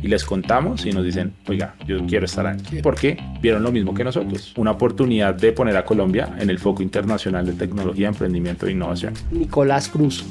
y les contamos y nos dicen, oiga, yo quiero estar aquí, porque vieron lo mismo que nosotros, una oportunidad de poner a Colombia en el foco internacional de tecnología, emprendimiento e innovación. Nicolás Cruz,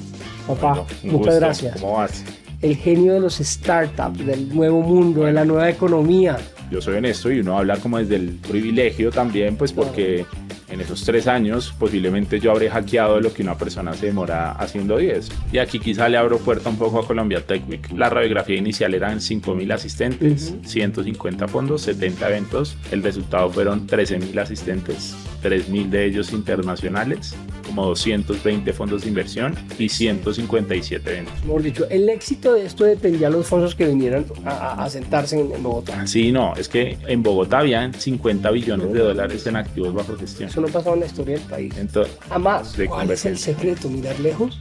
papá, Bueno, un muchas gusto. gracias. ¿Cómo vas? El genio de los startups, del nuevo mundo, de la nueva economía. Yo soy honesto y uno habla como desde el privilegio también, pues porque en esos 3 años posiblemente yo habré hackeado lo que una persona se demora haciendo 10. Y aquí quizá le abro puerta un poco a Colombia Tech Week. La radiografía inicial eran 5.000 asistentes, 150 fondos, 70 eventos. El resultado fueron 13.000 asistentes, 3.000 de ellos internacionales, como 220 fondos de inversión y 157 eventos. Mejor dicho, el éxito de esto dependía de los fondos que vinieran a sentarse en Bogotá. Sí, no, es que en Bogotá habían 50 billones de dólares en activos bajo gestión. Eso no pasaba en la historia del país. Entonces, Además, de ¿cuál es el convergencia. secreto? Mirar lejos.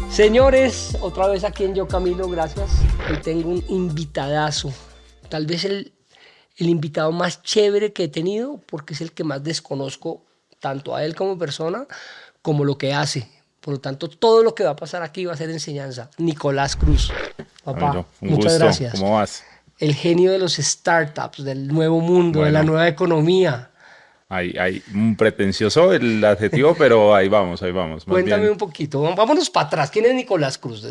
Señores, otra vez aquí en Yo Camilo, gracias. Hoy tengo un invitadazo, tal vez el invitado más chévere que he tenido, porque es el que más desconozco, tanto a él como persona, como lo que hace. Por lo tanto, todo lo que va a pasar aquí va a ser enseñanza. Nicolás Cruz, papá, Camilo, un muchas gusto. gracias. ¿Cómo vas? El genio de los startups, del nuevo mundo, de la Bueno. nueva economía. Hay un pretencioso el adjetivo, pero ahí vamos, ahí vamos. Más Cuéntame bien, un poquito, vámonos para atrás. ¿Quién es Nicolás Cruz?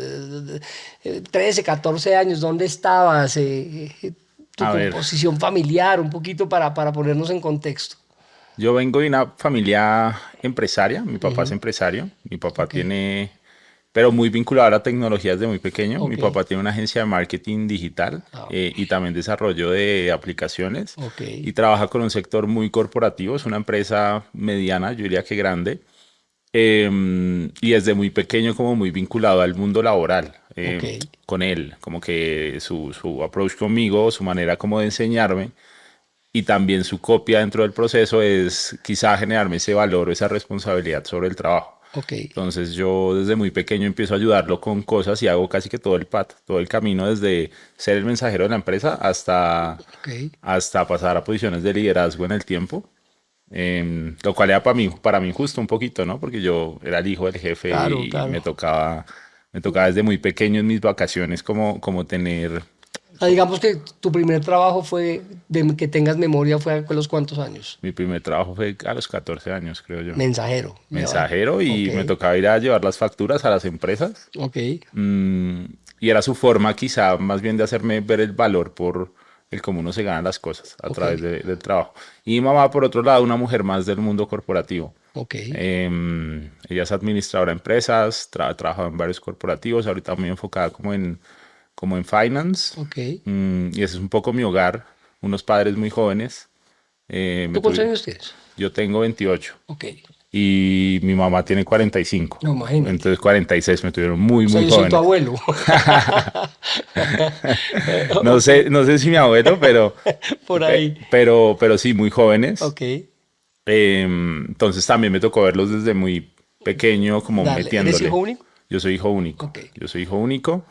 13, 14 años, ¿dónde estabas? Tu A ver. composición familiar, un poquito para ponernos en contexto. yo vengo de una familia empresaria, mi papá es empresario, mi papá Ok. tiene, pero muy vinculado a la tecnología desde muy pequeño. Mi Ok. papá tiene una agencia de marketing digital y también desarrollo de aplicaciones Ok. y trabaja con un sector muy corporativo, es una empresa mediana, yo diría que grande. Y desde muy pequeño como muy vinculado al mundo laboral Ok. con él, como que su approach conmigo, su manera como de enseñarme y también su copia dentro del proceso es quizá generarme ese valor o esa responsabilidad sobre el trabajo. Ok. Entonces yo desde muy pequeño empiezo a ayudarlo con cosas y hago casi que todo el path, todo el camino desde ser el mensajero de la empresa hasta pasar a posiciones de liderazgo en el tiempo. Lo cual era para mí justo un poquito, ¿no? Porque yo era el hijo del jefe Claro, y claro. me tocaba desde muy pequeño en mis vacaciones como tener, O sea, digamos que tu primer trabajo fue, de que tengas memoria, fue a los cuántos años. mi primer trabajo fue a los 14 años, creo yo. Mensajero. Mensajero y Ok. me tocaba ir a llevar las facturas a las empresas. Ok. Mm, y era su forma quizá más bien de hacerme ver el valor por el cómo uno se gana las cosas a Ok. través del trabajo. Y mi mamá, por otro lado, una mujer más del mundo corporativo. Ok. Ella es administradora de empresas, ha trabajado en varios corporativos, ahorita muy enfocada como en finance. Ok. Y ese es un poco mi hogar, unos padres muy jóvenes. ¿Tú cuántos años tienes? Yo tengo 28 Ok. y mi mamá tiene 45. No, imagínate. Entonces 46 me tuvieron muy, O sea, muy yo soy tu jóvenes. abuelo. Ok. No sé si mi abuelo, Por ahí. pero sí, muy jóvenes. Ok. Entonces también me tocó verlos desde muy pequeño, como Dale. ¿Eres hijo metiéndole. único? Yo soy hijo único. Ok. Yo soy hijo único.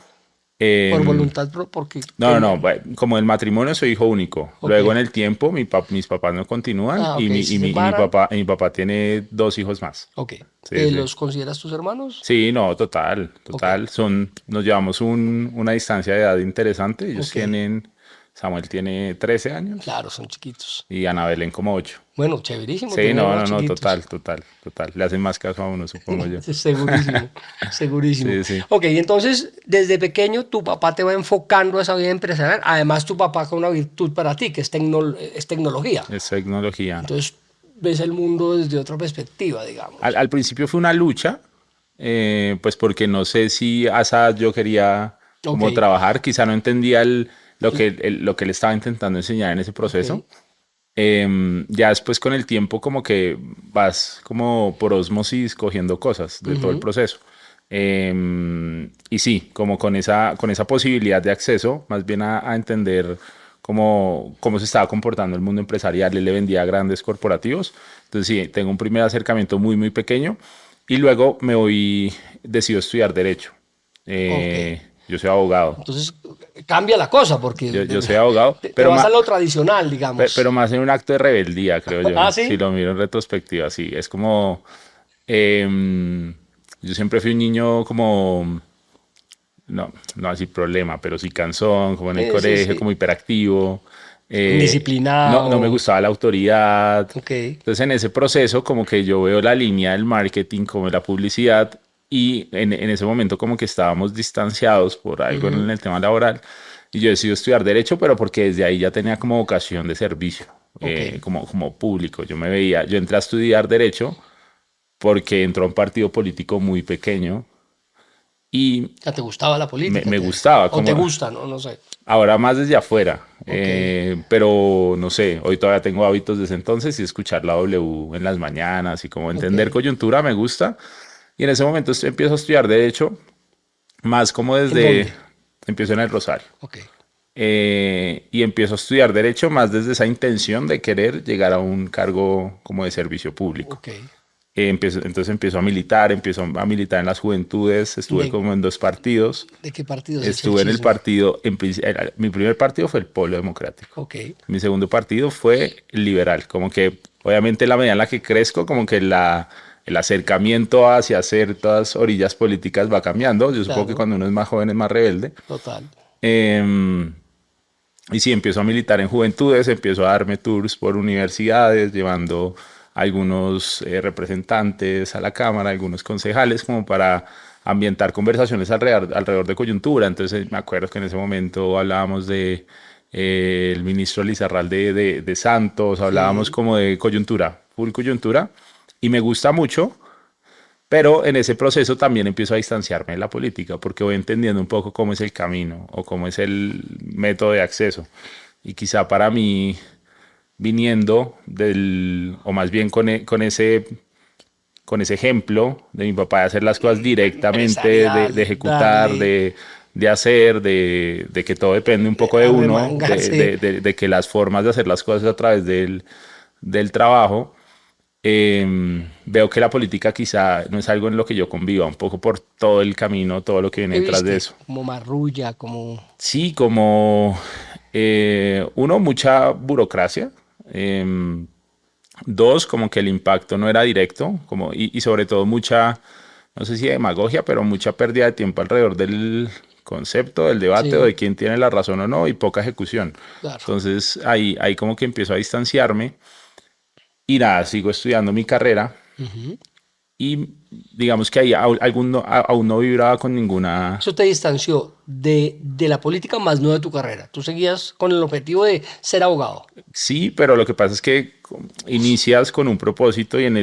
Por Em, voluntad, porque no, bueno, como el matrimonio soy hijo único. Ok. Luego en el tiempo mis papás no continúan Ah, y, ok, mi, se y, mi, y separan. mi papá tiene 2 hijos más. Ok. Sí, sí. ¿Los consideras tus hermanos? Sí, no, total. Ok. Nos llevamos una distancia de edad interesante. Ellos Ok. Samuel tiene 13 años Claro, son chiquitos. y Ana Belén como 8. Bueno, chéverísimo Sí, tener unos no, chiquitos. total. Le hacen más caso a uno, supongo yo. Segurísimo, segurísimo. Sí, sí. Ok, entonces desde pequeño tu papá te va enfocando a esa vida empresarial. Además, tu papá con una virtud para ti, que es tecnología. Es tecnología. Entonces ves el mundo desde otra perspectiva, digamos. Al principio fue una lucha, pues porque no sé si asa yo quería como Ok. trabajar, quizá no entendía lo que él estaba intentando enseñar en ese proceso. Ok. Ya después con el tiempo como que vas como por ósmosis cogiendo cosas de todo el proceso. Y sí, como con esa posibilidad de acceso, más bien a entender cómo se estaba comportando el mundo empresarial. Él le vendía a grandes corporativos. Entonces sí, tengo un primer acercamiento muy, muy pequeño y luego decido estudiar Derecho. Ok. yo soy abogado. Entonces cambia la cosa porque Yo soy abogado, te pero vas más, a lo tradicional, digamos. pero más en un acto de rebeldía, creo yo. Ah, ¿sí? Si lo miro en retrospectiva, sí. Es como, yo siempre fui un niño como, no así problema, pero sí cansón, como en el Sí, colegio, sí. como hiperactivo. No me Indisciplinado. gustaba la autoridad. Ok, Entonces en ese proceso como que yo veo la línea del marketing como de la publicidad y en ese momento como que estábamos distanciados por algo en el tema laboral y yo decidí estudiar derecho, pero porque desde ahí ya tenía como vocación de servicio, ok. como público. Yo entré a estudiar derecho porque entró a un partido político muy pequeño y ¿Ya te gustaba la política? me gustaba, ¿O te como gusta? No, no sé. ahora más desde afuera, Ok, pero no sé, hoy todavía tengo hábitos desde entonces y escuchar la W en las mañanas y como ok. entender coyuntura me gusta. Y en ese momento empiezo a estudiar derecho, más como ¿En desde, dónde? empiezo en el Rosario. Ok, Y empiezo a estudiar derecho más desde esa intención de querer llegar a un cargo como de servicio público. ok. Entonces empiezo a militar en las juventudes, estuve ¿De, como en 2 partidos. de qué partido se echa el Estuve en el chisme? partido, mi primer partido fue el Polo Democrático. Ok, Mi segundo partido fue el Liberal. Como que, obviamente, la medida en la que crezco, como que el acercamiento hacia ciertas orillas políticas va cambiando. Yo supongo que claro, cuando uno es más joven es más rebelde. total. Eh, y sí, empiezo a militar en juventudes, empiezo a darme tours por universidades, llevando algunos representantes a la Cámara, algunos concejales, como para ambientar conversaciones alrededor de coyuntura. Entonces me acuerdo que en ese momento hablábamos de el ministro Lizarralde de Santos, hablábamos Sí, como de coyuntura, full coyuntura, y me gusta mucho, pero en ese proceso también empiezo a distanciarme de la política porque voy entendiendo un poco cómo es el camino o cómo es el método de acceso. Y quizá para mí, viniendo o más bien con ese ejemplo de mi papá de hacer las cosas directamente, empresarial, de ejecutar, darle, de hacer, de que todo depende un poco de uno, arremangarse. de que las formas de hacer las cosas a través del trabajo. Veo que la política quizá no es algo en lo que yo conviva, un poco por todo el camino, todo lo que viene ¿Qué detrás de viste? eso. Como marrulla, como... Sí, como uno, mucha burocracia. eh, Dos, como que el impacto no era directo, y sobre todo mucha, no sé si demagogia, pero mucha pérdida de tiempo alrededor del concepto, del debate o Sí, de quién tiene la razón o no, y poca ejecución. claro. Entonces ahí como que empiezo a distanciarme y nada, sigo estudiando mi carrera Ujú. y digamos que ahí aún no vibraba con ninguna. Eso te distanció de la política más no de tu carrera. Tú seguías con el objetivo de ser abogado. Sí, pero lo que pasa es que inicias con un propósito y y en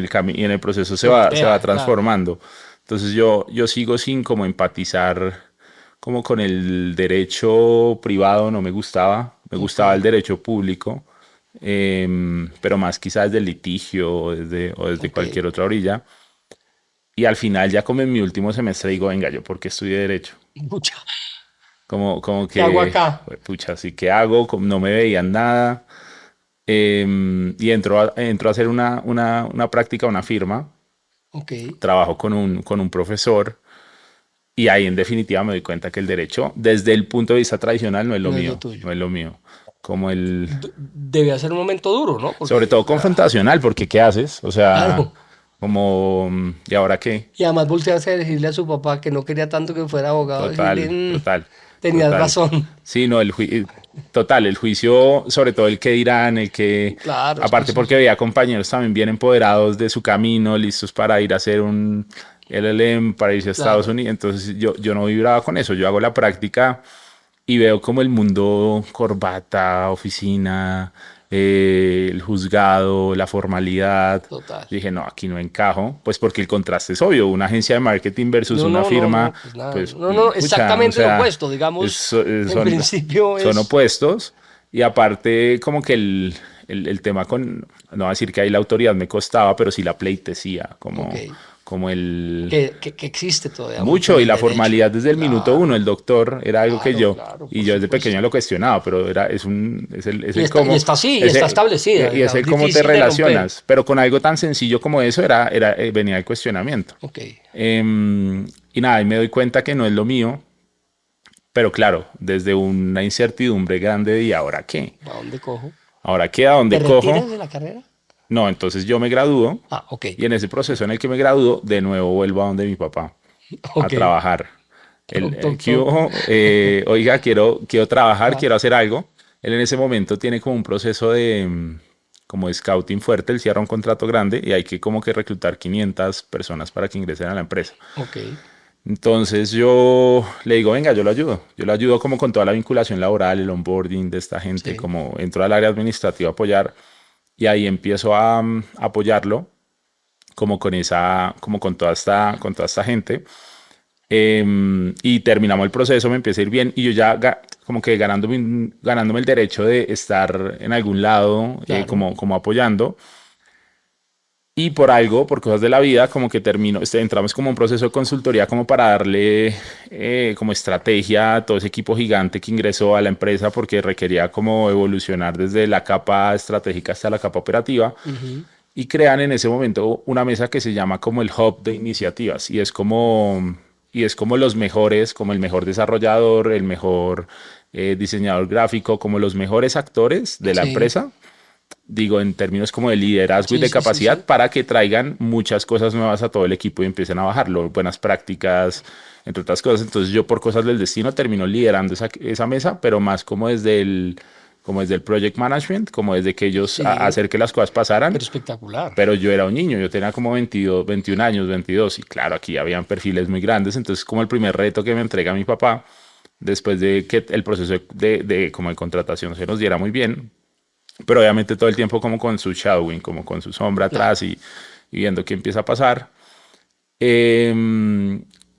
el proceso se va Voltea, claro. transformando. Entonces yo sigo sin como empatizar como con el derecho privado, no me gustaba, me Ok. gustaba el derecho público, pero más quizás del litigio o desde Ok. cualquier otra orilla. Y al final, ya como en mi último semestre, digo, venga, ¿yo por qué estudié derecho? Mucha. Como ¿Qué hago que, acá? pucha, ¿sí qué hago? Como no me veían nada. Y entró a hacer una práctica, una firma. Ok. Trabajo con un profesor y ahí en definitiva me doy cuenta que el derecho, desde el punto de vista tradicional, no es lo No es lo mío, tuyo. no es lo mío. Como Debía ser un momento duro, ¿no? sobre Porque, todo confrontacional, porque ¿qué haces? O sea, claro. como, ¿y ahora qué? Y además voltearse a decirle a su papá que no quería tanto que fuera abogado, decirle, Total, total, tenías total. razón. Sí, no, total, el juicio, sobre todo el que dirán, Claro, es que aparte eso porque veía compañeros también bien empoderados de su camino, listos para ir a hacer un LLM, para irse a Estados claro. Unidos, entonces yo no vibraba con eso, yo hago la práctica y veo como el mundo corbata, oficina, el juzgado, la formalidad. Total. Dije, no, aquí no encajo, pues porque el contraste es obvio, una agencia de marketing versus No, una no, no, firma, no, pues nada. pues, No, no, pucha, o exactamente lo sea, opuesto. Digamos, en son, principio son es. opuestos y aparte como que el tema no voy a decir que ahí la autoridad me costaba, pero sí la pleitesía, Ok. como el Que existe todavía mucho mucho en y el la derecho. formalidad desde el minuto uno, Claro, el doctor era algo que claro, yo, claro, y por yo desde supuesto. pequeño lo cuestionaba, pero es el Y cómo, está así, y está ese, establecida, y es digamos, el cómo te difícil de romper. relacionas, pero con algo tan sencillo como eso venía el cuestionamiento. Ok. Y nada, y me doy cuenta que no es lo mío, pero claro, desde una incertidumbre grande de ¿y ahora qué? ¿A dónde cojo? ¿Ahora qué? ¿A dónde ¿Te cojo? retiras de la carrera? No, entonces yo me gradúo Ah, ok. y en ese proceso en el que me gradúo, de nuevo vuelvo a donde mi papá a Ok. trabajar. Toc, toc, ¿Qué toc. hubo? Oiga, quiero trabajar, Ah, quiero hacer algo. Él en ese momento tiene como un proceso de como de scouting fuerte, él cierra un contrato grande y hay que como que reclutar 500 personas para que ingresen a la empresa. ok. Entonces yo le digo, venga, yo lo ayudo como con toda la vinculación laboral, el onboarding de esta gente, Sí. como entro al área administrativa a apoyar y ahí empiezo a apoyarlo como con esa, como con toda esta gente. Y terminamos el proceso, me empieza a ir bien y yo ya como que ganándome el derecho de estar en algún lado, Claro. como apoyando. Y por algo, por cosas de la vida, como que entramos como un proceso de consultoría como para darle como estrategia a todo ese equipo gigante que ingresó a la empresa porque requería como evolucionar desde la capa estratégica hasta la capa operativa. Ujú. Y crean en ese momento una mesa que se llama como el Hub de Iniciativas y es como los mejores, como el mejor desarrollador, el mejor diseñador gráfico, como los mejores actores de la Sí, empresa, digo, en términos como de liderazgo y sí, de sí, sí, sí. capacidad para que traigan muchas cosas nuevas a todo el equipo y empiecen a bajarlo, buenas prácticas, entre otras cosas. Entonces yo por cosas del destino termino liderando esa mesa, pero más como desde el project management, como desde que ellos Sí, hacer que las cosas pasaran. pero espectacular. Pero yo era un niño, yo tenía como 22, 21 años, 22, y claro, aquí habían perfiles muy grandes, entonces como el primer reto que me entrega mi papá, después de que el proceso como de contratación se nos diera muy bien, pero obviamente todo el tiempo como con su shadowing, como con su sombra Claro. atrás y viendo qué empieza a pasar.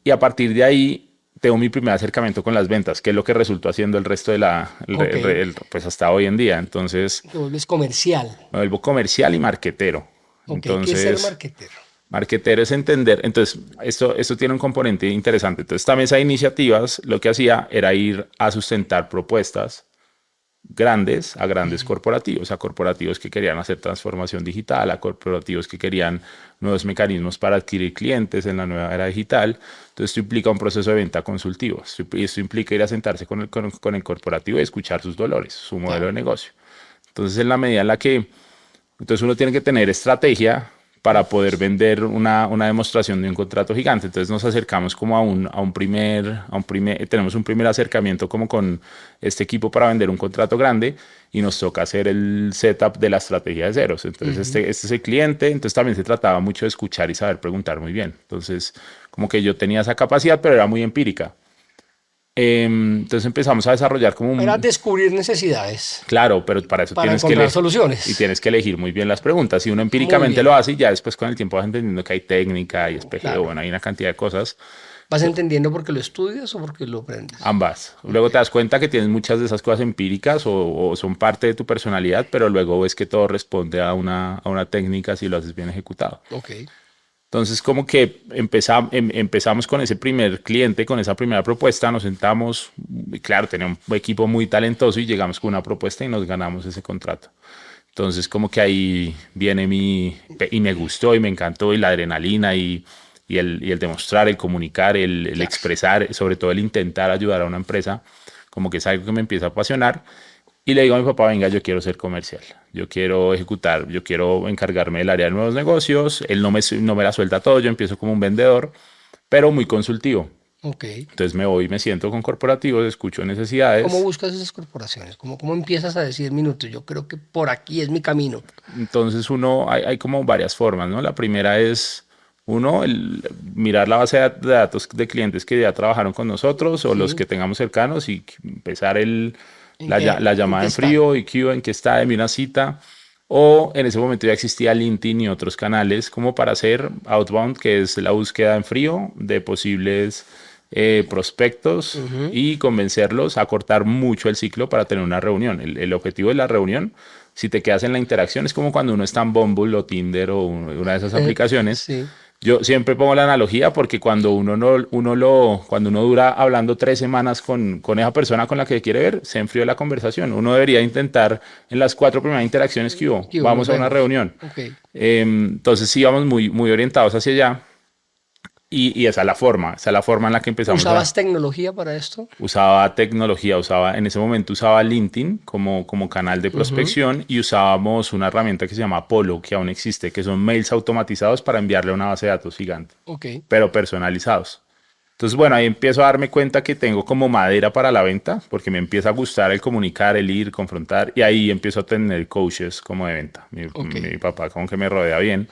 Y a partir de ahí tengo mi primer acercamiento con las ventas, que es lo que resultó haciendo el resto de Ok. pues hasta hoy en día. Entonces Te vuelves comercial. me vuelvo comercial y marquetero. Ok, ¿qué es ser Entonces, marquetero? marquetero es entender, entonces esto tiene un componente interesante. Entonces, esta mesa de iniciativas lo que hacía era ir a sustentar propuestas grandes a grandes corporativos, a corporativos que querían hacer transformación digital, a corporativos que querían nuevos mecanismos para adquirir clientes en la nueva era digital. Entonces, esto implica un proceso de venta consultivo. Esto implica ir a sentarse con el corporativo y escuchar sus dolores, su modelo de Claro. negocio. Entonces, en la medida en la que entonces uno tiene que tener estrategia para poder vender una demostración de un contrato gigante. Entonces nos acercamos como tenemos un primer acercamiento como con este equipo para vender un contrato grande y nos toca hacer el setup de la estrategia de ceros. Entonces Ujú. este es el cliente, entonces también se trataba mucho de escuchar y saber preguntar muy bien. Entonces como que yo tenía esa capacidad, pero era muy empírica. Entonces empezamos a desarrollar como Era un, descubrir necesidades claro, pero para eso para tienes que encontrar leer y soluciones. tienes que elegir muy bien las preguntas. Si uno Muy empíricamente lo bien, hace y ya después con el tiempo vas entendiendo que hay técnica y espejeo, claro. bueno, hay una cantidad de cosas, ¿Vas entendiendo porque lo estudias o porque lo aprendes? ambas. Ok. Luego te das cuenta que tienes muchas de esas cosas empíricas o son parte de tu personalidad, pero luego ves que todo responde a una técnica si lo haces bien ejecutado. Ok. Entonces, como que empezamos con ese primer cliente, con esa primera propuesta, nos sentamos, y claro, tenía un equipo muy talentoso y llegamos con una propuesta y nos ganamos ese contrato. Entonces, como que ahí viene y me gustó y me encantó y la adrenalina y el demostrar, el comunicar, el Claro. expresar, sobre todo el intentar ayudar a una empresa, como que es algo que me empieza a apasionar. Y le digo a mi papá, venga, yo quiero ser comercial, yo quiero ejecutar, yo quiero encargarme del área de nuevos negocios. Él no me la suelta todo, yo empiezo como un vendedor, pero muy consultivo. Ok. Entonces me voy, me siento con corporativos, escucho ¿Cómo necesidades. buscas esas corporaciones? ¿Cómo empiezas a decir, minutos, yo creo que por aquí es mi camino? Entonces hay como varias formas, ¿no? La primera es uno, mirar la base de datos de clientes que ya trabajaron con nosotros o los Sí. que tengamos cercanos y empezar la En llamada qué en están? frío y queue en que está, de una cita. O en ese momento ya existía LinkedIn y otros canales como para hacer outbound, que es la búsqueda en frío de posibles prospectos Ujú. y convencerlos a cortar mucho el ciclo para tener una reunión. El objetivo de la reunión, si te quedas en la interacción, es como cuando uno está en Bumble o Tinder o una de esas aplicaciones. Sí. Yo siempre pongo la analogía porque cuando cuando uno dura hablando 3 semanas con esa persona con la que quiere ver, se enfrió la conversación. Uno debería intentar en las 4 primeras interacciones que hubo, Nos vamos a una vemos. reunión. Ok. Entonces sí, vamos muy orientados hacia allá. Y esa es la forma en la que empezamos ¿Usabas tecnología para esto? Usaba tecnología, en ese momento usaba LinkedIn como canal de prospección y usábamos una herramienta que se llama Apollo, que aún existe, que son mails automatizados para enviarle a una base de datos gigante, Ok. pero personalizados. Entonces, bueno, ahí empiezo a darme cuenta que tengo como madera para la venta, porque me empieza a gustar el comunicar, el ir, confrontar, y ahí empiezo a tener coaches como de venta. Ok. Mi papá como que me rodea bien.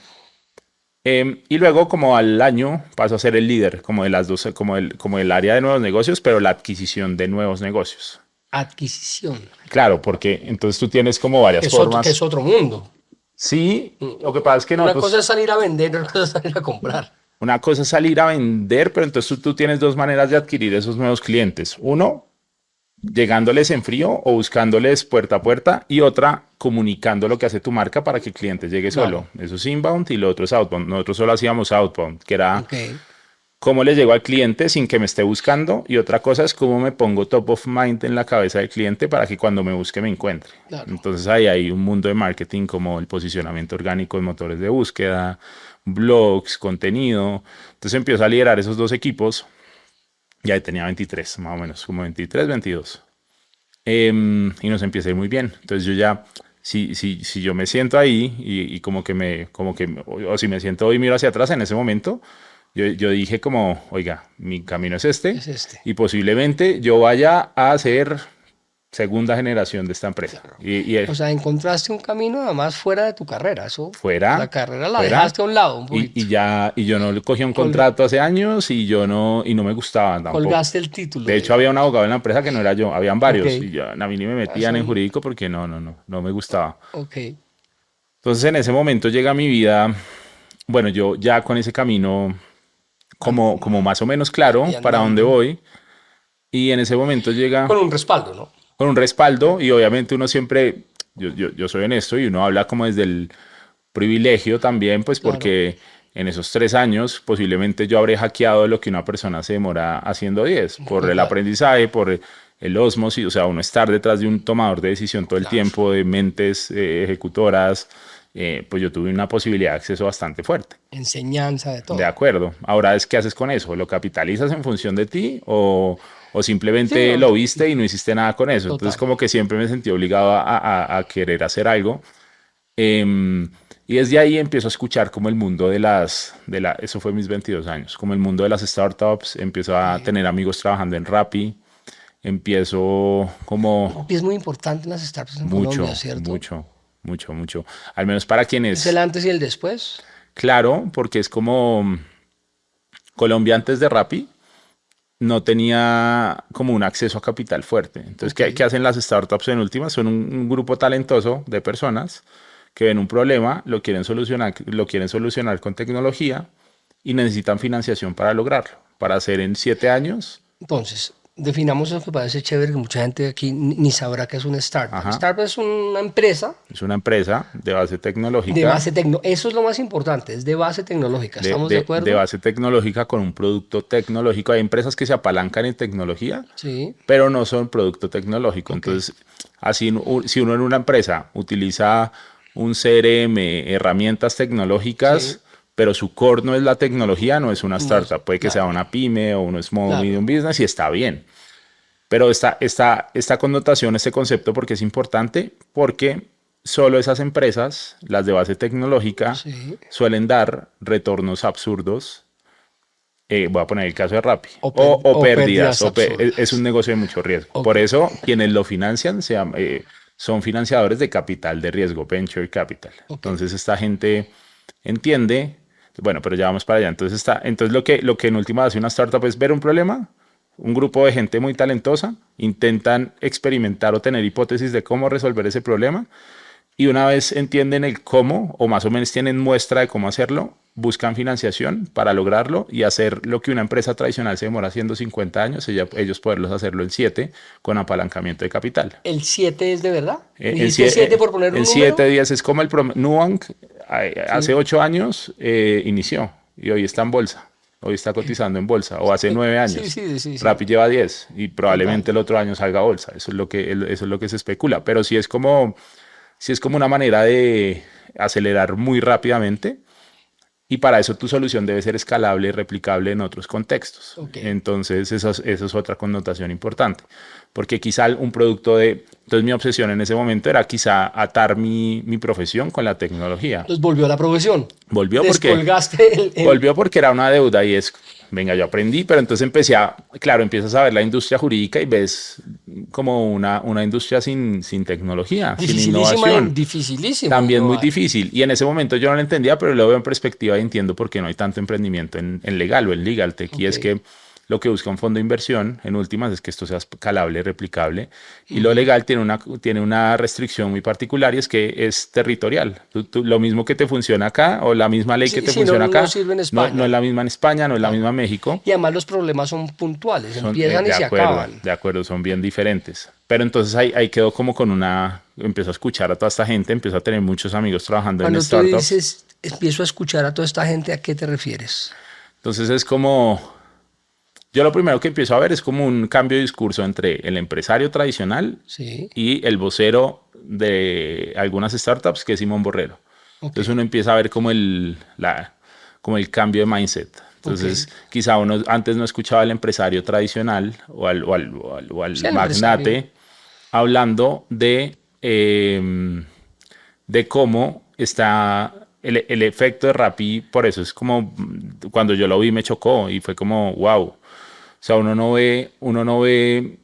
Y luego, como al año, paso a ser el líder, como de las dos, como el área de nuevos negocios, pero la adquisición de nuevos negocios. Adquisición. Claro, porque entonces tú tienes como varias formas. Que es otro mundo. Sí, lo que pasa es que Una nosotros, cosa es salir a vender, otra cosa es salir a comprar. una cosa es salir a vender, pero entonces tú tienes dos maneras de adquirir esos nuevos clientes. Uno, llegándoles en frío o buscándoles puerta a puerta, y otra, comunicando lo que hace tu marca para que el cliente llegue solo. Claro. Eso es inbound y lo otro es outbound. Nosotros solo hacíamos outbound, que era Ok. cómo le llego al cliente sin que me esté buscando, y otra cosa es cómo me pongo top of mind en la cabeza del cliente para que cuando me busque me encuentre. Claro. Entonces ahí hay un mundo de marketing como el posicionamiento orgánico en motores de búsqueda, blogs, contenido. Entonces empiezo a liderar esos dos equipos. Ya tenía 23, más o menos, como 23, 22. Y nos empieza a ir muy bien. Entonces yo ya, si yo me siento ahí y o si me siento hoy y miro hacia atrás en ese momento, yo dije como, oiga, mi camino es Es este. y posiblemente yo vaya a ser segunda generación de esta empresa. Claro. Y O sea, encontraste un camino además fuera de tu carrera. Eso, fuera, la carrera la fuera, dejaste a un lado un poquito. y yo no cogí un Col- contrato hace años y no me gustaba tampoco. Colgaste el título. De hecho, había un abogado en la empresa que no era yo, habían varios, Ok. y yo, a mí ni me metían en jurídico porque no me gustaba. Ok. Entonces, en ese momento llega a mi vida, bueno, yo ya con ese camino como más o menos claro Y para dónde andando. voy, y en ese momento llega Con un respaldo, ¿no? con un respaldo, y obviamente uno siempre, yo soy honesto, y uno habla como desde el privilegio también, pues Claro. porque en esos 3 años posiblemente yo habré hackeado lo que una persona se demora haciendo 10, por el Claro. aprendizaje, por el osmosis, o sea, uno estar detrás de un tomador de decisión todo el Claro. tiempo, de mentes ejecutoras, pues yo tuve una posibilidad de acceso bastante fuerte. Enseñanza de todo. De acuerdo. Ahora es, ¿qué haces con eso? ¿Lo capitalizas en función de ti o simplemente Sí, no. lo viste y no hiciste nada con eso? Entonces, Total. como que siempre me sentí obligado a querer hacer algo. Y desde ahí empiezo a escuchar como el mundo eso fue mis 22 años, como el mundo de las startups. Empiezo a tener amigos trabajando en Rappi. Empiezo como Y es muy importante en las startups en mucho, Colombia, ¿cierto? mucho. Al menos para Es quienes, el antes y el después. claro, porque es como Colombia antes de Rappi no tenía como un acceso a capital fuerte. Entonces, Ok. ¿qué hacen las startups en últimas? Son un grupo talentoso de personas que ven un problema, lo quieren solucionar con tecnología y necesitan financiación para lograrlo, para hacer en 7 años. Entonces, definamos lo que parece chévere, que mucha gente aquí ni sabrá qué es una startup. Ajá. Startup es una empresa Es una empresa de base tecnológica. de base tecnológica. Eso es lo más importante, es de base tecnológica. ¿Estamos de acuerdo? De base tecnológica con un producto tecnológico. Hay empresas que se apalancan en tecnología, Sí. pero no son producto tecnológico. Entonces, así, si uno en una empresa utiliza un CRM, herramientas tecnológicas, Sí. pero su core no es la tecnología, no es una startup. Puede que claro. sea una pyme o un small Claro. medium business, y está bien. Pero esta connotación, este concepto, porque es importante, porque solo esas empresas, las de base tecnológica, Sí. suelen dar retornos absurdos. Voy a poner el caso de Rappi. O pérdidas absurdas. Es un negocio de mucho riesgo. Ok. Por eso, quienes lo financian son financiadores de capital de riesgo, venture capital. Ok. Entonces, esta gente entiende. Bueno, pero ya vamos para allá. Entonces lo que en última hace una startup es ver un problema, un grupo de gente muy talentosa, intentan experimentar o tener hipótesis de cómo resolver ese problema, y una vez entienden el cómo, o más o menos tienen muestra de cómo hacerlo, buscan financiación para lograrlo y hacer lo que una empresa tradicional se demora haciendo 50 años, ellos poderlos hacerlo en 7 con apalancamiento de capital. ¿El 7 es de verdad? En ¿Dijiste 7 por poner un en número? 7 días es como Nubank hace 8 años inició y hoy está en bolsa. Hoy está cotizando en bolsa, o hace 9 años. Sí. Rappi lleva 10 y probablemente el otro año salga a bolsa. Eso es lo que se especula. Pero si es como una manera de acelerar muy rápidamente, Y para eso tu solución debe ser escalable y replicable en otros contextos. Okay. Entonces, eso es otra connotación importante. Porque quizá un producto de... Entonces, mi obsesión en ese momento era quizá atar mi profesión con la tecnología. Entonces volvió a la profesión. Volvió Volvió porque era una deuda y es... Venga, yo aprendí, pero entonces claro, empiezas a ver la industria jurídica y ves como una industria sin tecnología, sin innovación. Dificilísima. También muy difícil. Y en ese momento yo no lo entendía, pero lo veo en perspectiva y entiendo por qué no hay tanto emprendimiento en legal o en legal tech. Okay. Y es que lo que busca un fondo de inversión, en últimas, es que esto sea escalable, replicable. Y lo legal tiene una restricción muy particular y es que es territorial. Lo mismo que te funciona acá o la misma ley que te funciona acá, no sirve en España. No es la misma en España, no es la misma en México. Y además los problemas son puntuales, empiezan y se acaban. De acuerdo, son bien diferentes. Pero entonces ahí quedó como con empezó a escuchar a toda esta gente, empezó a tener muchos amigos trabajando en startups. Cuando tú dices, empiezo a escuchar a toda esta gente, ¿a qué te refieres? Entonces es como... Yo lo primero que empiezo a ver es como un cambio de discurso entre el empresario tradicional y el vocero de algunas startups, que es Simón Borrero. Okay. Entonces uno empieza a ver como el cambio de mindset. Entonces quizá uno antes no escuchaba al empresario tradicional o al magnate hablando de cómo está el efecto de Rappi. Por eso es como cuando yo lo vi me chocó y fue como wow. O sea, uno no ve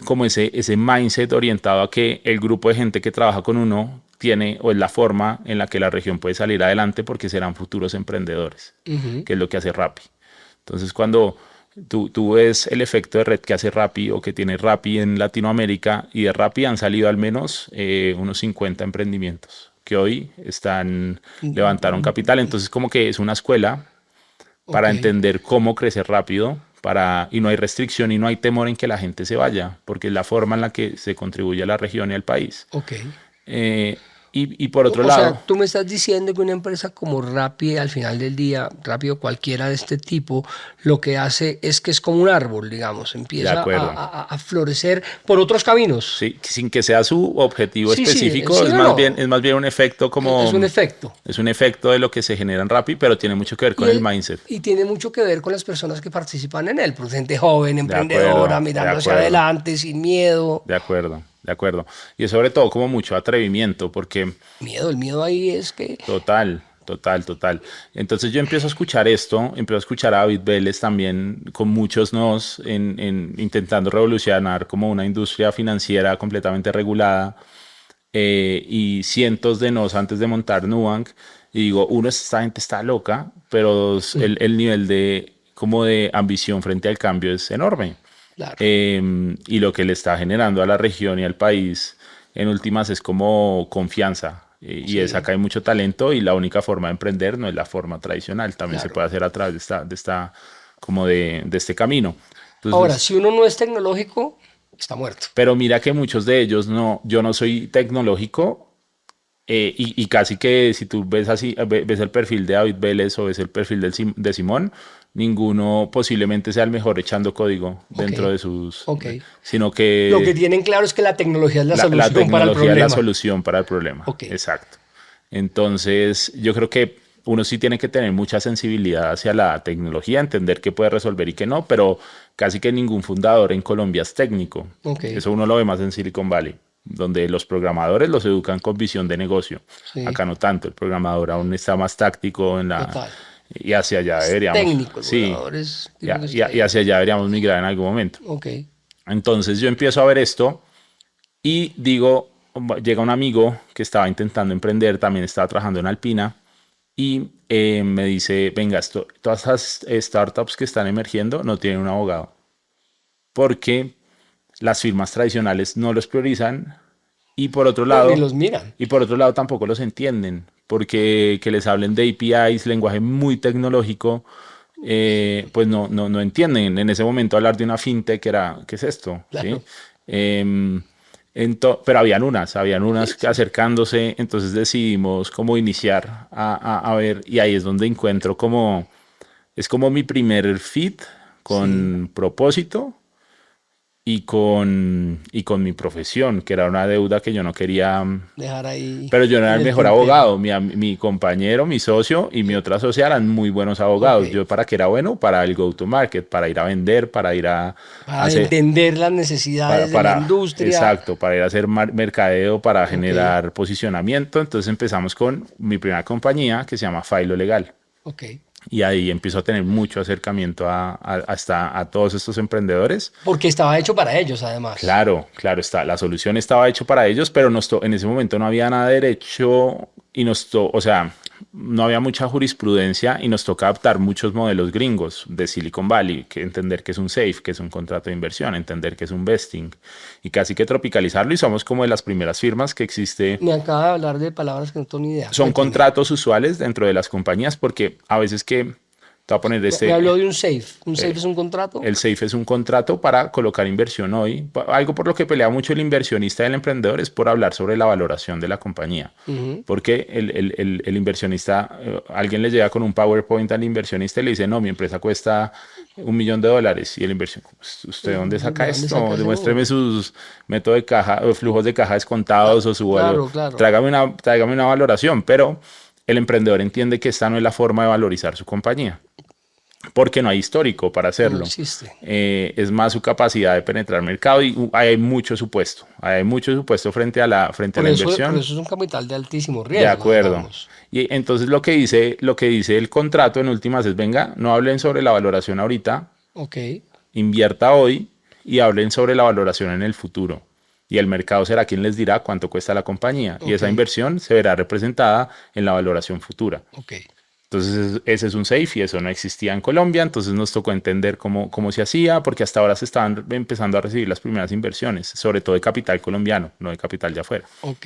como ese mindset orientado a que el grupo de gente que trabaja con uno tiene o es la forma en la que la región puede salir adelante porque serán futuros emprendedores, que es lo que hace Rappi. Entonces, cuando tú ves el efecto de red que hace Rappi o que tiene Rappi en Latinoamérica, y de Rappi han salido al menos unos 50 emprendimientos que hoy levantaron capital. Entonces, como que es una escuela para entender cómo crecer rápido. Y no hay restricción y no hay temor en que la gente se vaya, porque es la forma en la que se contribuye a la región y al país. Y por otro lado... O sea, tú me estás diciendo que una empresa como Rappi, al final del día, Rappi o cualquiera de este tipo, lo que hace es que es como un árbol, digamos, empieza a florecer por otros caminos. Sí, sin que sea su objetivo específico, es más bien un efecto como... Es un efecto. Es un efecto de lo que se genera en Rappi, pero tiene mucho que ver con el mindset. Y tiene mucho que ver con las personas que participan en él, por gente joven, emprendedora, mirando hacia adelante, sin miedo. De acuerdo. Y sobre todo como mucho atrevimiento, porque... El miedo ahí es que... Total. Entonces yo empiezo a escuchar esto, empiezo a escuchar a David Vélez también con muchos nos intentando revolucionar como una industria financiera completamente regulada y cientos de nos antes de montar Nubank. Y digo, esta gente está loca, pero el nivel de ambición frente al cambio es enorme. Claro. Y lo que le está generando a la región y al país en últimas es como confianza y es acá hay mucho talento y la única forma de emprender no es la forma tradicional, también se puede hacer a través de este camino. Entonces, ahora, si uno no es tecnológico, está muerto. Pero mira que muchos de ellos yo no soy tecnológico. Y casi que si tú ves el perfil de David Vélez o ves el perfil de Simón, ninguno posiblemente sea el mejor echando código dentro de sus... Sino que... Lo que tienen claro es que la tecnología es la solución para el problema. La tecnología es la solución para el problema. Exacto. Entonces, yo creo que uno sí tiene que tener mucha sensibilidad hacia la tecnología, entender qué puede resolver y qué no, pero casi que ningún fundador en Colombia es técnico. Eso uno lo ve más en Silicon Valley, donde los programadores los educan con visión de negocio. Acá no tanto, el programador aún está más táctico y hacia allá deberíamos... Técnico, y hacia allá deberíamos migrar en algún momento. Entonces yo empiezo a ver esto y digo, llega un amigo que estaba intentando emprender, también estaba trabajando en Alpina y me dice, venga, todas las startups que están emergiendo no tienen un abogado, porque las firmas tradicionales no los priorizan y por otro lado ni los miran. Y por otro lado tampoco los entienden, porque que les hablen de APIs, lenguaje muy tecnológico, pues no entienden. En ese momento hablar de una fintech ¿qué es esto? Claro. ¿Sí? Pero habían unas acercándose, entonces decidimos cómo iniciar a ver, y ahí es donde encuentro es como mi primer fit con propósito y con mi profesión, que era una deuda que yo no quería. Dejar ahí Pero yo no era en el el mejor tintero. abogado. Mi compañero, mi socio y mi otra socia eran muy buenos Ok. abogados. Yo para qué era bueno, para el go-to-market, para ir a vender, para ir a Para hacer, entender las para, necesidades de la para, industria. exacto, para ir a hacer mercadeo, para Ok, generar posicionamiento. Entonces empezamos con mi primera compañía que se llama Filo Legal. ok. Y ahí empiezo a tener mucho acercamiento a todos estos emprendedores. Porque estaba hecho para ellos, además. Claro, claro, la solución estaba hecha para ellos, pero en ese momento no había nada de derecho y o sea, no había mucha jurisprudencia y nos toca adaptar muchos modelos gringos de Silicon Valley, que entender que es un SAFE, que es un contrato de inversión, entender que es un vesting y casi que tropicalizarlo y somos como de las primeras firmas que existe. Me acaba de hablar de palabras que no tengo ni idea. Son Cuénteme. contratos usuales dentro de las compañías porque a veces te voy a poner Me habló de un safe. ¿Un safe es un contrato? el SAFE es un contrato para colocar inversión hoy. Algo por lo que pelea mucho el inversionista y el emprendedor es por hablar sobre la valoración de la compañía. Ujú. Porque el inversionista, alguien le llega con un PowerPoint al inversionista y le dice, no, mi empresa cuesta $1 millón. Y el inversionista, ¿usted dónde saca ¿De dónde esto? saca ese Demuéstreme número? sus métodos de caja, o flujos de caja descontados o su valor. Claro, claro. Tráigame una valoración. Pero el emprendedor entiende que esta no es la forma de valorizar su compañía porque no hay histórico para No hacerlo. existe. Es más su capacidad de penetrar mercado y hay mucho supuesto. Hay mucho supuesto frente a la Por inversión. eso es un capital de altísimo De riesgo, acuerdo. digamos. Y entonces lo que dice el contrato en últimas es, venga, no hablen sobre la valoración ahorita, Ok, invierta hoy y hablen sobre la valoración en el futuro. Y el mercado será quien les dirá cuánto cuesta la compañía. Y ok, esa inversión se verá representada en la valoración futura. ok. Entonces ese es un safe y eso no existía en Colombia, entonces nos tocó entender cómo se hacía, porque hasta ahora se estaban empezando a recibir las primeras inversiones, sobre todo de capital colombiano, no de capital de afuera. Ok.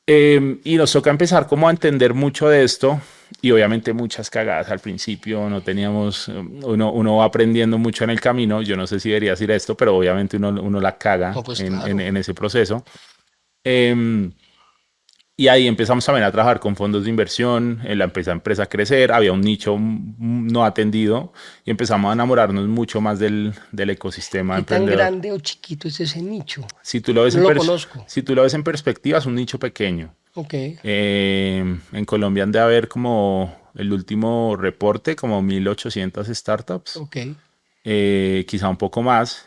Y nos toca empezar como a entender mucho de esto y obviamente muchas cagadas al principio, no teníamos, uno va aprendiendo mucho en el camino, yo no sé si debería decir esto, pero obviamente uno la caga No, pues en, en- claro. en ese proceso. Em, y ahí empezamos también a trabajar con fondos de inversión, la empresa a crecer, había un nicho no atendido y empezamos a enamorarnos mucho más del ecosistema ¿Qué tan emprendedor. grande o chiquito es ese nicho? Si tú lo ves No lo conozco. si tú lo ves en perspectiva, es un nicho pequeño. Ok, En Colombia han de haber como el último reporte, como 1.800 startups, ok. quizá un poco más.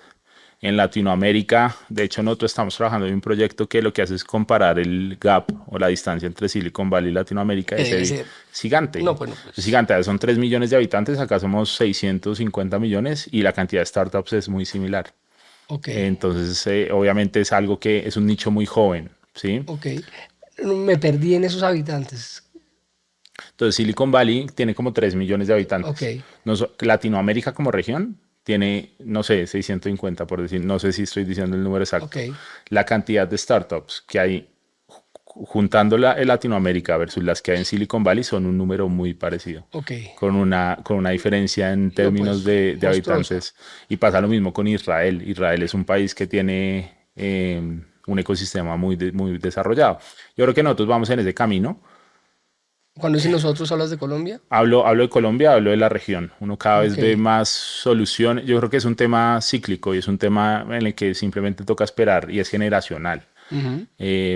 En Latinoamérica, de hecho, nosotros estamos trabajando en un proyecto que lo que hace es comparar el gap o la distancia entre Silicon Valley y Latinoamérica. Que Es debe ser. gigante. No, bueno, Es pues. gigante. Son 3 millones de habitantes, acá somos 650 millones y la cantidad de startups es muy similar. Ok, Entonces, obviamente es algo que es un nicho muy joven, ¿sí? ok. Me perdí en esos habitantes. Entonces, Silicon Valley tiene como 3 millones de Ok, habitantes. Latinoamérica como región tiene, no sé, 650 por decir, no sé si estoy diciendo el número ok, exacto. La cantidad de startups que hay juntándola en Latinoamérica versus las que hay en Silicon Valley son un número muy parecido, ok. con una diferencia en No, términos pues, de monstruosa. habitantes. Y pasa lo mismo con Israel. Israel es un país que tiene un ecosistema muy desarrollado. Yo creo que nosotros vamos en ese camino. Cuando dicen nosotros hablas de Colombia. Hablo de Colombia, hablo de la región. Uno cada Ok, vez ve más soluciones. Yo creo que es un tema cíclico y es un tema en el que simplemente toca esperar y es generacional. ujú,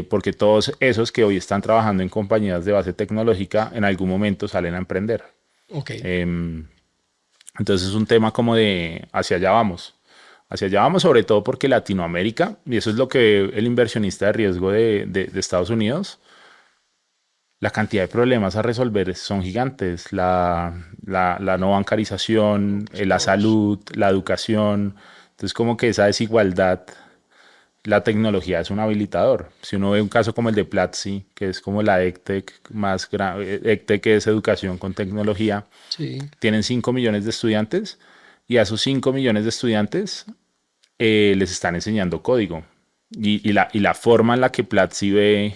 Porque todos esos que hoy están trabajando en compañías de base tecnológica en algún momento salen a emprender. ok, Entonces es un tema como de hacia allá vamos. Hacia allá vamos sobre todo porque Latinoamérica, y eso es lo que el inversionista de riesgo de Estados Unidos, la cantidad de problemas a resolver son gigantes. La no bancarización, la todos. salud, la educación. Entonces como que esa desigualdad, la tecnología es un habilitador. Si uno ve un caso como el de Platzi, que es como la EdTech más grande, EdTech es educación con tecnología, Sí, tienen 5 millones de estudiantes y a esos 5 millones de estudiantes les están enseñando código. Y la forma en la que Platzi ve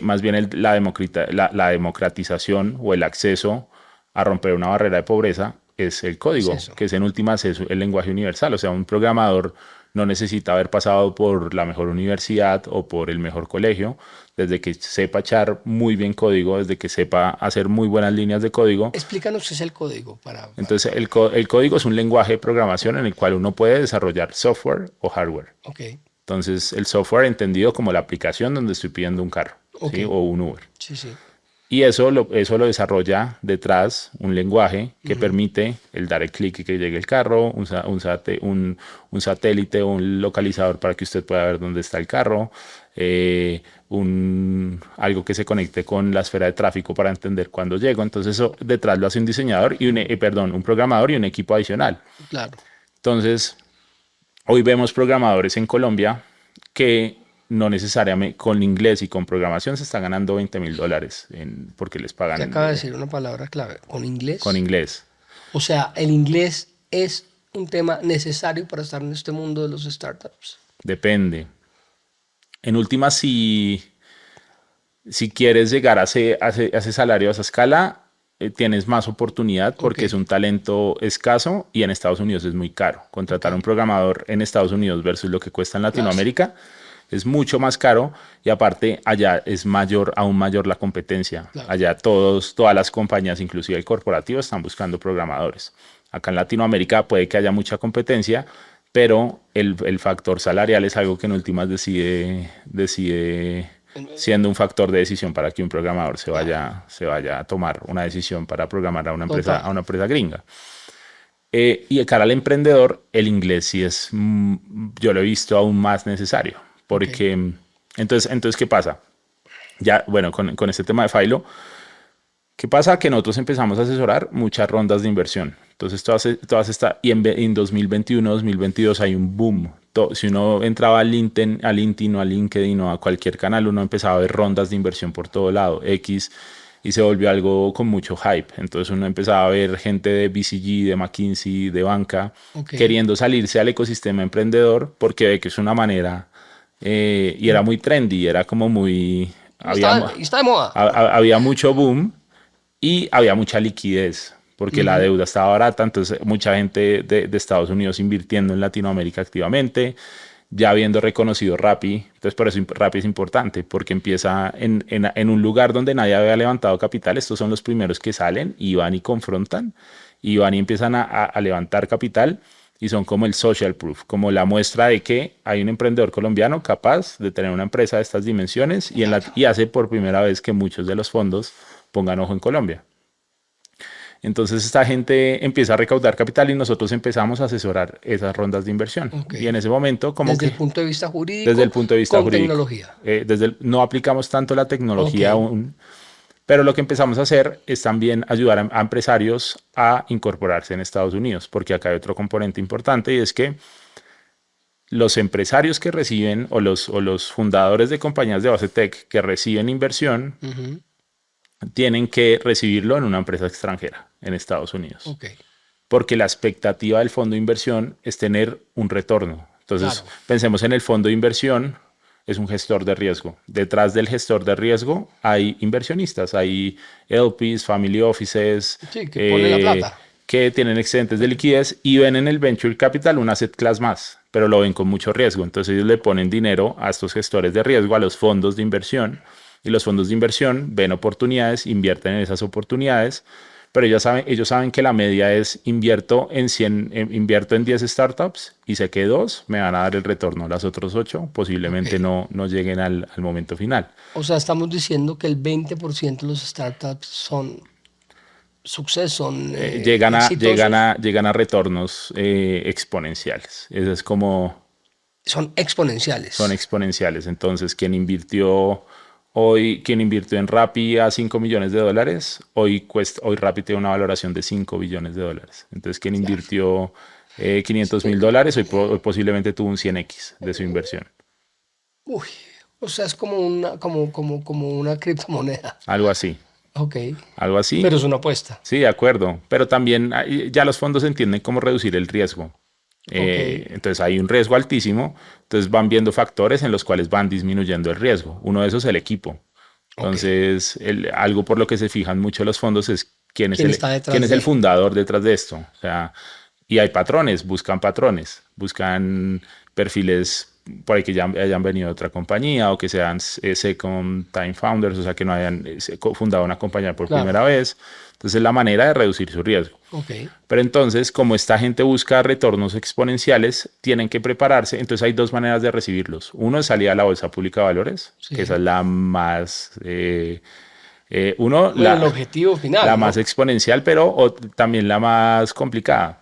más bien la democratización o el acceso a romper una barrera de pobreza es el es código, eso. que es en últimas el lenguaje universal. O sea, un programador no necesita haber pasado por la mejor universidad o por el mejor colegio, desde que sepa echar muy bien código, desde que sepa hacer muy buenas líneas de código. Explícanos qué es el código. Entonces, el código es un lenguaje de programación en el cual uno puede desarrollar software o hardware. Ok, Entonces, el software entendido como la aplicación donde estoy pidiendo un carro, Ok. ¿sí? O un Uber. sí, sí. Y eso lo desarrolla detrás un lenguaje que permite el dar el clic y que llegue el carro, un satélite o un localizador para que usted pueda ver dónde está el carro, algo que se conecte con la esfera de tráfico para entender cuándo llego. Entonces eso detrás lo hace un diseñador y un programador y un equipo adicional. Claro. Entonces, hoy vemos programadores en Colombia que no necesariamente con inglés y con programación se están ganando $20,000 porque les pagan Te acaba de decir una palabra clave, con inglés. con inglés. O sea, el inglés es un tema necesario para estar en este mundo de los startups. Depende. En última, si quieres llegar a ese salario, a esa escala, tienes más oportunidad porque es un talento escaso y en Estados Unidos es muy caro. Contratar a un programador en Estados Unidos versus lo que cuesta en Latinoamérica es mucho más caro y aparte allá es aún mayor la competencia. Claro. Allá todas las compañías, inclusive el corporativo, están buscando programadores. Acá en Latinoamérica puede que haya mucha competencia, pero el factor salarial es algo que en últimas decide siendo un factor de decisión para que un programador se vaya a tomar una decisión para programar a una empresa gringa. Y de cara al emprendedor, el inglés sí es, yo lo he visto aún más necesario. Porque, entonces, ¿qué pasa? Ya, bueno, con este tema de Philo, ¿qué pasa? Que nosotros empezamos a asesorar muchas rondas de inversión. Entonces, y en 2021, 2022 hay un boom. Si uno entraba a LinkedIn o a LinkedIn o a cualquier canal, uno empezaba a ver rondas de inversión por todo lado, y se volvió algo con mucho hype. Entonces uno empezaba a ver gente de BCG, de McKinsey, de banca, queriendo salirse al ecosistema emprendedor porque ve que es una manera, y era muy trendy, era como muy... Está de moda. Había mucho boom y había mucha liquidez porque la deuda estaba barata, entonces mucha gente de Estados Unidos invirtiendo en Latinoamérica activamente, ya habiendo reconocido Rappi. Entonces por eso Rappi es importante, porque empieza en un lugar donde nadie había levantado capital. Estos son los primeros que salen y van y confrontan, y van y empiezan a levantar capital, y son como el social proof, como la muestra de que hay un emprendedor colombiano capaz de tener una empresa de estas dimensiones y hace por primera vez que muchos de los fondos pongan ojo en Colombia. Entonces esta gente empieza a recaudar capital y nosotros empezamos a asesorar esas rondas de inversión. Y en ese momento, como desde el punto de vista jurídico, desde el punto de vista con jurídico, tecnología. No aplicamos tanto la tecnología aún, pero lo que empezamos a hacer es también ayudar a empresarios a incorporarse en Estados Unidos, porque acá hay otro componente importante, y es que los empresarios que reciben o los fundadores de compañías de base tech que reciben inversión tienen que recibirlo en una empresa extranjera en Estados Unidos. Porque la expectativa del fondo de inversión es tener un retorno. Entonces, pensemos en el fondo de inversión, es un gestor de riesgo. Detrás del gestor de riesgo hay inversionistas, hay LPs, family offices, que ponen la plata, que tienen excedentes de liquidez y ven en el venture capital un asset class más, pero lo ven con mucho riesgo. Entonces ellos le ponen dinero a estos gestores de riesgo, a los fondos de inversión, y los fondos de inversión ven oportunidades, invierten en esas oportunidades, pero ellos saben que la media es invierto en 10 startups y sé que 2 me van a dar el retorno. Las otras 8 posiblemente no lleguen al momento final. O sea, estamos diciendo que el 20% de los startups son llegan a retornos exponenciales. Eso es como... Son exponenciales. Son exponenciales. Entonces, quien invirtió en Rappi a $5 millones, hoy Rappi tiene una valoración de $5 billones. Entonces, quien invirtió $500,000, hoy posiblemente tuvo un 100x de su inversión. Uy, o sea, es como una criptomoneda. Algo así. Algo así. Pero es una apuesta. Sí, de acuerdo. Pero también ya los fondos entienden cómo reducir el riesgo. Entonces hay un riesgo altísimo, entonces van viendo factores en los cuales van disminuyendo el riesgo. Uno de esos es el equipo. Entonces algo por lo que se fijan mucho los fondos es quién es el fundador detrás de esto. O sea, y hay buscan perfiles por ahí que ya hayan venido de otra compañía o que sean second time founders, o sea, que no hayan fundado una compañía por primera vez. Entonces, es la manera de reducir su riesgo. Okay. Pero entonces, como esta gente busca retornos exponenciales, tienen que prepararse. Entonces, hay dos maneras de recibirlos. Uno es salir a la Bolsa Pública de Valores, que esa es la más... el objetivo final. La más exponencial, pero también la más complicada.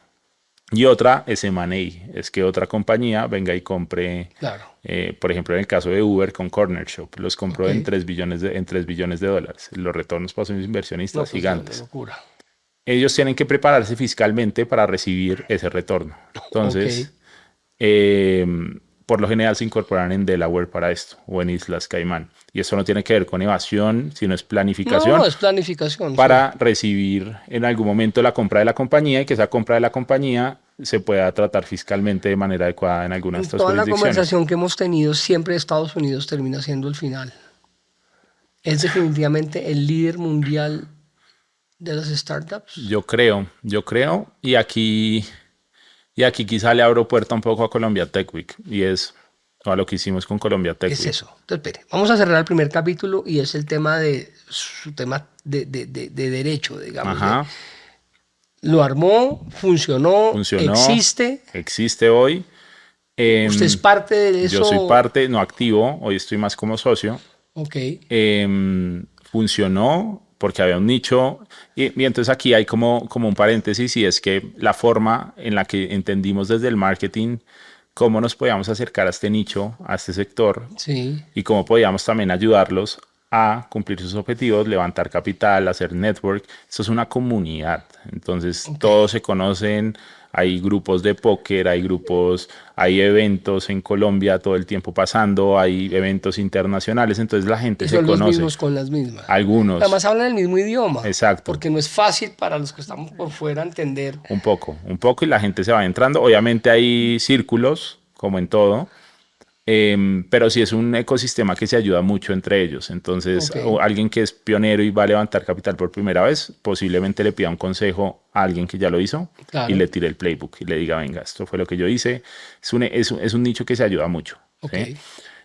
Y otra es M&A, es que otra compañía venga y compre, por ejemplo, en el caso de Uber con Corner Shop, los compró en 3 billones de dólares. Los retornos para sus inversionistas gigantes. Una locura. Ellos tienen que prepararse fiscalmente para recibir ese retorno. Entonces, por lo general se incorporan en Delaware para esto o en Islas Caimán. Y eso no tiene que ver con evasión, sino es planificación. No, es planificación. Para recibir en algún momento la compra de la compañía y que esa compra de la compañía se pueda tratar fiscalmente de manera adecuada en algunas de estas jurisdicciones. Toda la conversación que hemos tenido, siempre Estados Unidos termina siendo el final. Es definitivamente el líder mundial de las startups. Yo creo. Y aquí quizá le abro puerta un poco a Colombia Tech Week. Y es a lo que hicimos con Colombia Tech Week. ¿Qué es eso? Entonces, espere, vamos a cerrar el primer capítulo y es el tema de su tema de derecho, digamos. Ajá. Lo armó, funcionó, existe. Existe hoy. ¿Usted es parte de eso? Yo soy parte, no activo. Hoy estoy más como socio. Ok. Funcionó porque había un nicho. Y entonces aquí hay como un paréntesis, y es que la forma en la que entendimos desde el marketing cómo nos podíamos acercar a este nicho, a este sector, y cómo podíamos también ayudarlos a cumplir sus objetivos, levantar capital, hacer network. Esto es una comunidad. Entonces, todos se conocen. Hay grupos de póker, hay eventos en Colombia todo el tiempo pasando, hay eventos internacionales. Entonces, la gente se conoce. Son los mismos con las mismas. Algunos. Además, hablan el mismo idioma. Exacto. Porque no es fácil para los que estamos por fuera entender. Un poco. Y la gente se va entrando. Obviamente, hay círculos, como en todo. Pero sí es un ecosistema que se ayuda mucho entre ellos. Entonces, alguien que es pionero y va a levantar capital por primera vez, posiblemente le pida un consejo a alguien que ya lo hizo y le tire el playbook y le diga, venga, esto fue lo que yo hice. Es un nicho que se ayuda mucho. ¿Sí?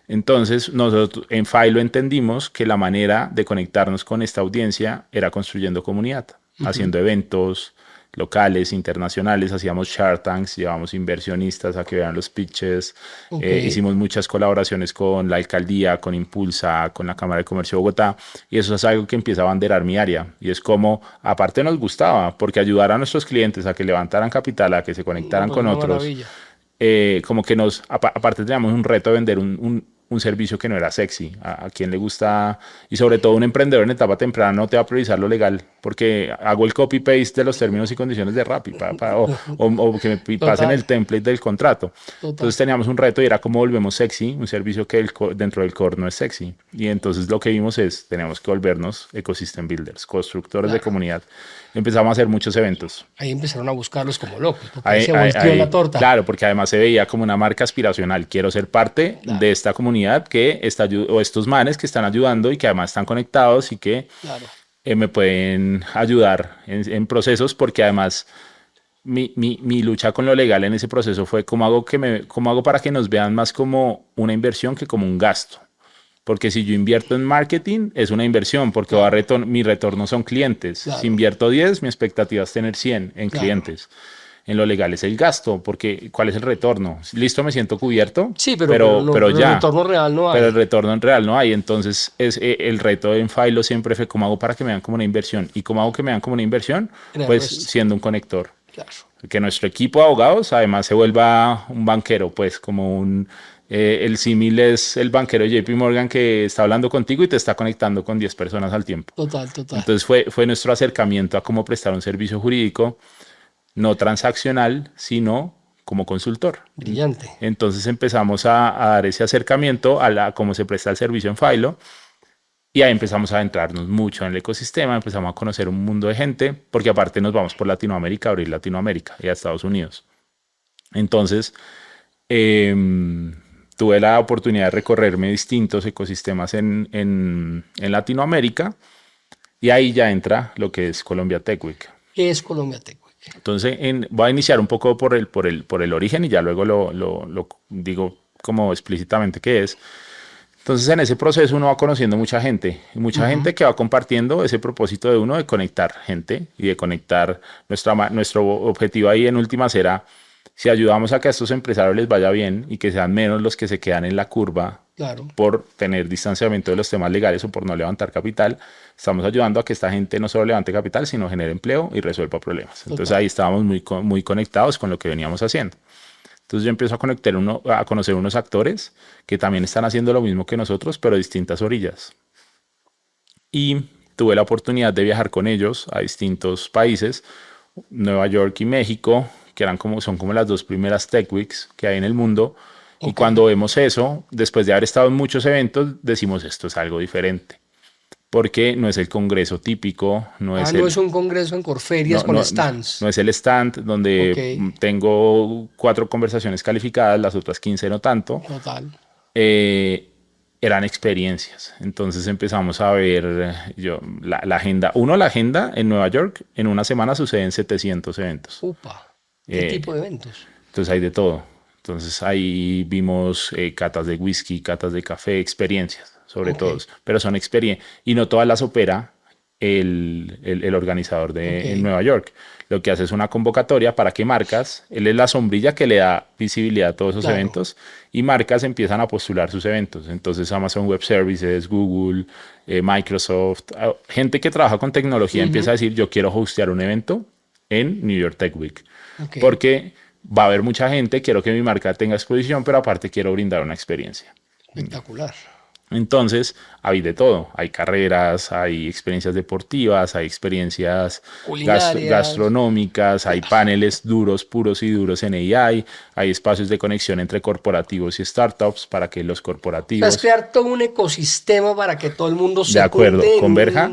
Entonces, nosotros en Philo entendimos que la manera de conectarnos con esta audiencia era construyendo comunidad, haciendo eventos locales, internacionales, hacíamos Shark Tanks, llevamos inversionistas a que vean los pitches, hicimos muchas colaboraciones con la alcaldía, con Impulsa, con la Cámara de Comercio de Bogotá, y eso es algo que empieza a abanderar mi área, y es como, aparte nos gustaba, porque ayudar a nuestros clientes a que levantaran capital, a que se conectaran con otros, como que aparte teníamos un reto de vender un servicio que no era sexy. A quien le gusta, y sobre todo un emprendedor en etapa temprana no te va a priorizar lo legal, porque hago el copy-paste de los términos y condiciones de Rappi o que me pasen el template del contrato. Entonces teníamos un reto y era cómo volvemos sexy un servicio que dentro del core no es sexy. Y entonces lo que vimos es, tenemos que volvernos ecosystem builders, constructores de comunidad. Empezamos a hacer muchos eventos. Ahí empezaron a buscarlos como locos, porque ahí se volteó la torta. Claro, porque además se veía como una marca aspiracional. Quiero ser parte de esta comunidad que o estos manes que están ayudando y que además están conectados y que me pueden ayudar en procesos, porque además mi lucha con lo legal en ese proceso fue cómo hago para que nos vean más como una inversión que como un gasto. Porque si yo invierto en marketing, es una inversión, porque mi retorno son clientes. Si invierto 10, mi expectativa es tener 100 en clientes. En lo legal es el gasto, porque ¿cuál es el retorno? Listo, me siento cubierto, sí, pero ya. El retorno real no hay. Pero el retorno en real no hay. Entonces, el reto en Philo siempre fue cómo hago para que me vean como una inversión. ¿Y cómo hago que me vean como una inversión? Pues siendo un conector. Claro. Que nuestro equipo de abogados además se vuelva un banquero, pues como el símil es el banquero JP Morgan que está hablando contigo y te está conectando con 10 personas al tiempo. Total. Entonces fue nuestro acercamiento a cómo prestar un servicio jurídico no transaccional, sino como consultor. Brillante. Entonces empezamos a dar ese acercamiento a cómo se presta el servicio en Philo, y ahí empezamos a adentrarnos mucho en el ecosistema, empezamos a conocer un mundo de gente, porque aparte nos vamos por Latinoamérica, a abrir Latinoamérica y a Estados Unidos. Entonces, tuve la oportunidad de recorrerme distintos ecosistemas en Latinoamérica, y ahí ya entra lo que es Colombia Tech Week. ¿Qué es Colombia Tech Week? Entonces, voy a iniciar un poco por el origen y ya luego lo digo como explícitamente qué es. Entonces, en ese proceso uno va conociendo mucha gente, y mucha gente que va compartiendo ese propósito de uno de conectar gente y de conectar. Nuestro objetivo ahí en últimas era, si ayudamos a que a estos empresarios les vaya bien y que sean menos los que se quedan en la curva Claro. por tener distanciamiento de los temas legales o por no levantar capital, estamos ayudando a que esta gente no solo levante capital, sino genere empleo y resuelva problemas. Entonces ahí estábamos muy conectados con lo que veníamos haciendo. Entonces yo empiezo a conocer unos actores que también están haciendo lo mismo que nosotros, pero a distintas orillas. Y tuve la oportunidad de viajar con ellos a distintos países, Nueva York y México, que son como las dos primeras Tech Weeks que hay en el mundo. Y cuando vemos eso, después de haber estado en muchos eventos, decimos esto es algo diferente. Porque no es el congreso típico, no es un congreso en Corferias con stands. No es el stand donde tengo 4 conversaciones calificadas, las otras 15 no tanto. Total. Eran experiencias. Entonces empezamos a ver la agenda. La agenda en Nueva York, en una semana suceden 700 eventos. Upa. ¿Qué tipo de eventos? Entonces hay de todo. Entonces ahí vimos catas de whisky, catas de café, experiencias, sobre todo. Pero son experiencias. Y no todas las opera el organizador en Nueva York. Lo que hace es una convocatoria para que marcas, él es la sombrilla que le da visibilidad a todos esos eventos, y marcas empiezan a postular sus eventos. Entonces Amazon Web Services, Google, Microsoft, gente que trabaja con tecnología empieza a decir, yo quiero hostear un evento en New York Tech Week. Porque va a haber mucha gente, quiero que mi marca tenga exposición, pero aparte quiero brindar una experiencia. Espectacular. Entonces, hay de todo. Hay carreras, hay experiencias deportivas, hay experiencias gastronómicas, hay paneles puros y duros en AI, hay espacios de conexión entre corporativos y startups para que los corporativos... Es crear todo un ecosistema para que todo el mundo se converja.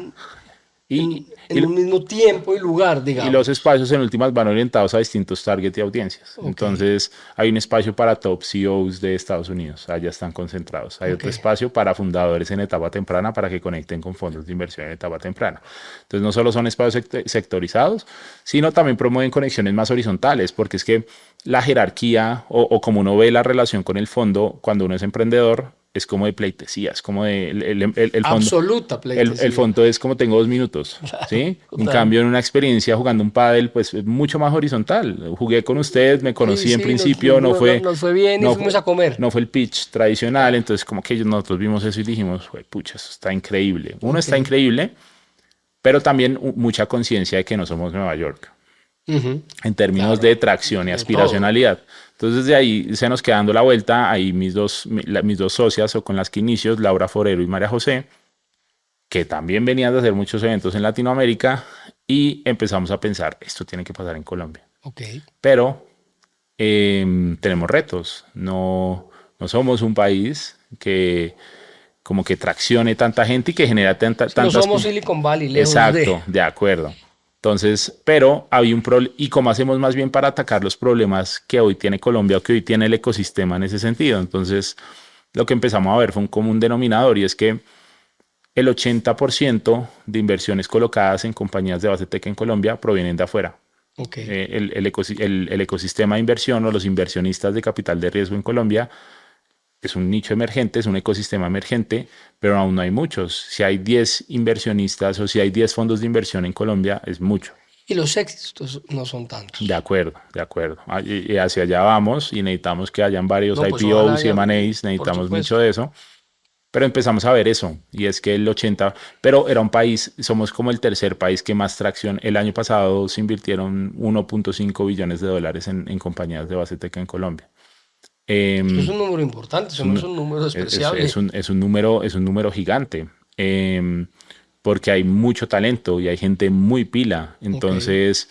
En un mismo tiempo y lugar, digamos. Y los espacios en últimas van orientados a distintos target y audiencias. Entonces, hay un espacio para top CEOs de Estados Unidos, allá están concentrados. Hay otro espacio para fundadores en etapa temprana para que conecten con fondos de inversión en etapa temprana. Entonces, no solo son espacios sectorizados, sino también promueven conexiones más horizontales, porque es que la jerarquía o como uno ve la relación con el fondo cuando uno es emprendedor, es como de pleitesía, es como de el fondo. Absoluta pleitesía. El fondo es como tengo 2 minutos, ¿sí? En cambio, en una experiencia jugando un pádel, pues es mucho más horizontal. Jugué con usted, me conocí en principio, nos fue bien y fuimos a comer. No fue el pitch tradicional, entonces como que nosotros vimos eso y dijimos, pucha, eso está increíble. Uno está increíble, pero también mucha conciencia de que no somos Nueva York. En términos de tracción y aspiracionalidad. Entonces de ahí se nos queda dando la vuelta. Ahí mis dos socias o con las que inicio, Laura Forero y María José, que también venían de hacer muchos eventos en Latinoamérica, y empezamos a pensar, esto tiene que pasar en Colombia. Pero tenemos retos. No somos un país que como que traccione tanta gente y que genera tantas... No somos Silicon Valley, lejos Exacto, de acuerdo. Entonces, pero había un problema, y cómo hacemos más bien para atacar los problemas que hoy tiene Colombia o que hoy tiene el ecosistema en ese sentido. Entonces, lo que empezamos a ver fue un común denominador, y es que el 80% de inversiones colocadas en compañías de base tech en Colombia provienen de afuera. El ecosistema de inversión o los inversionistas de capital de riesgo en Colombia es un nicho emergente, es un ecosistema emergente, pero aún no hay muchos. Si hay 10 inversionistas o si hay 10 fondos de inversión en Colombia, es mucho. Y los éxitos no son tantos. De acuerdo. Y hacia allá vamos, y necesitamos que hayan varios IPOs y M&As, necesitamos mucho de eso. Pero empezamos a ver eso, y es que el 80%, pero era un país, somos como el tercer país que más tracción. El año pasado se invirtieron 1.5 billones de dólares en compañías de base tech en Colombia. Es un número importante, no es un número despreciable. Es un número gigante, porque hay mucho talento y hay gente muy pila. Entonces,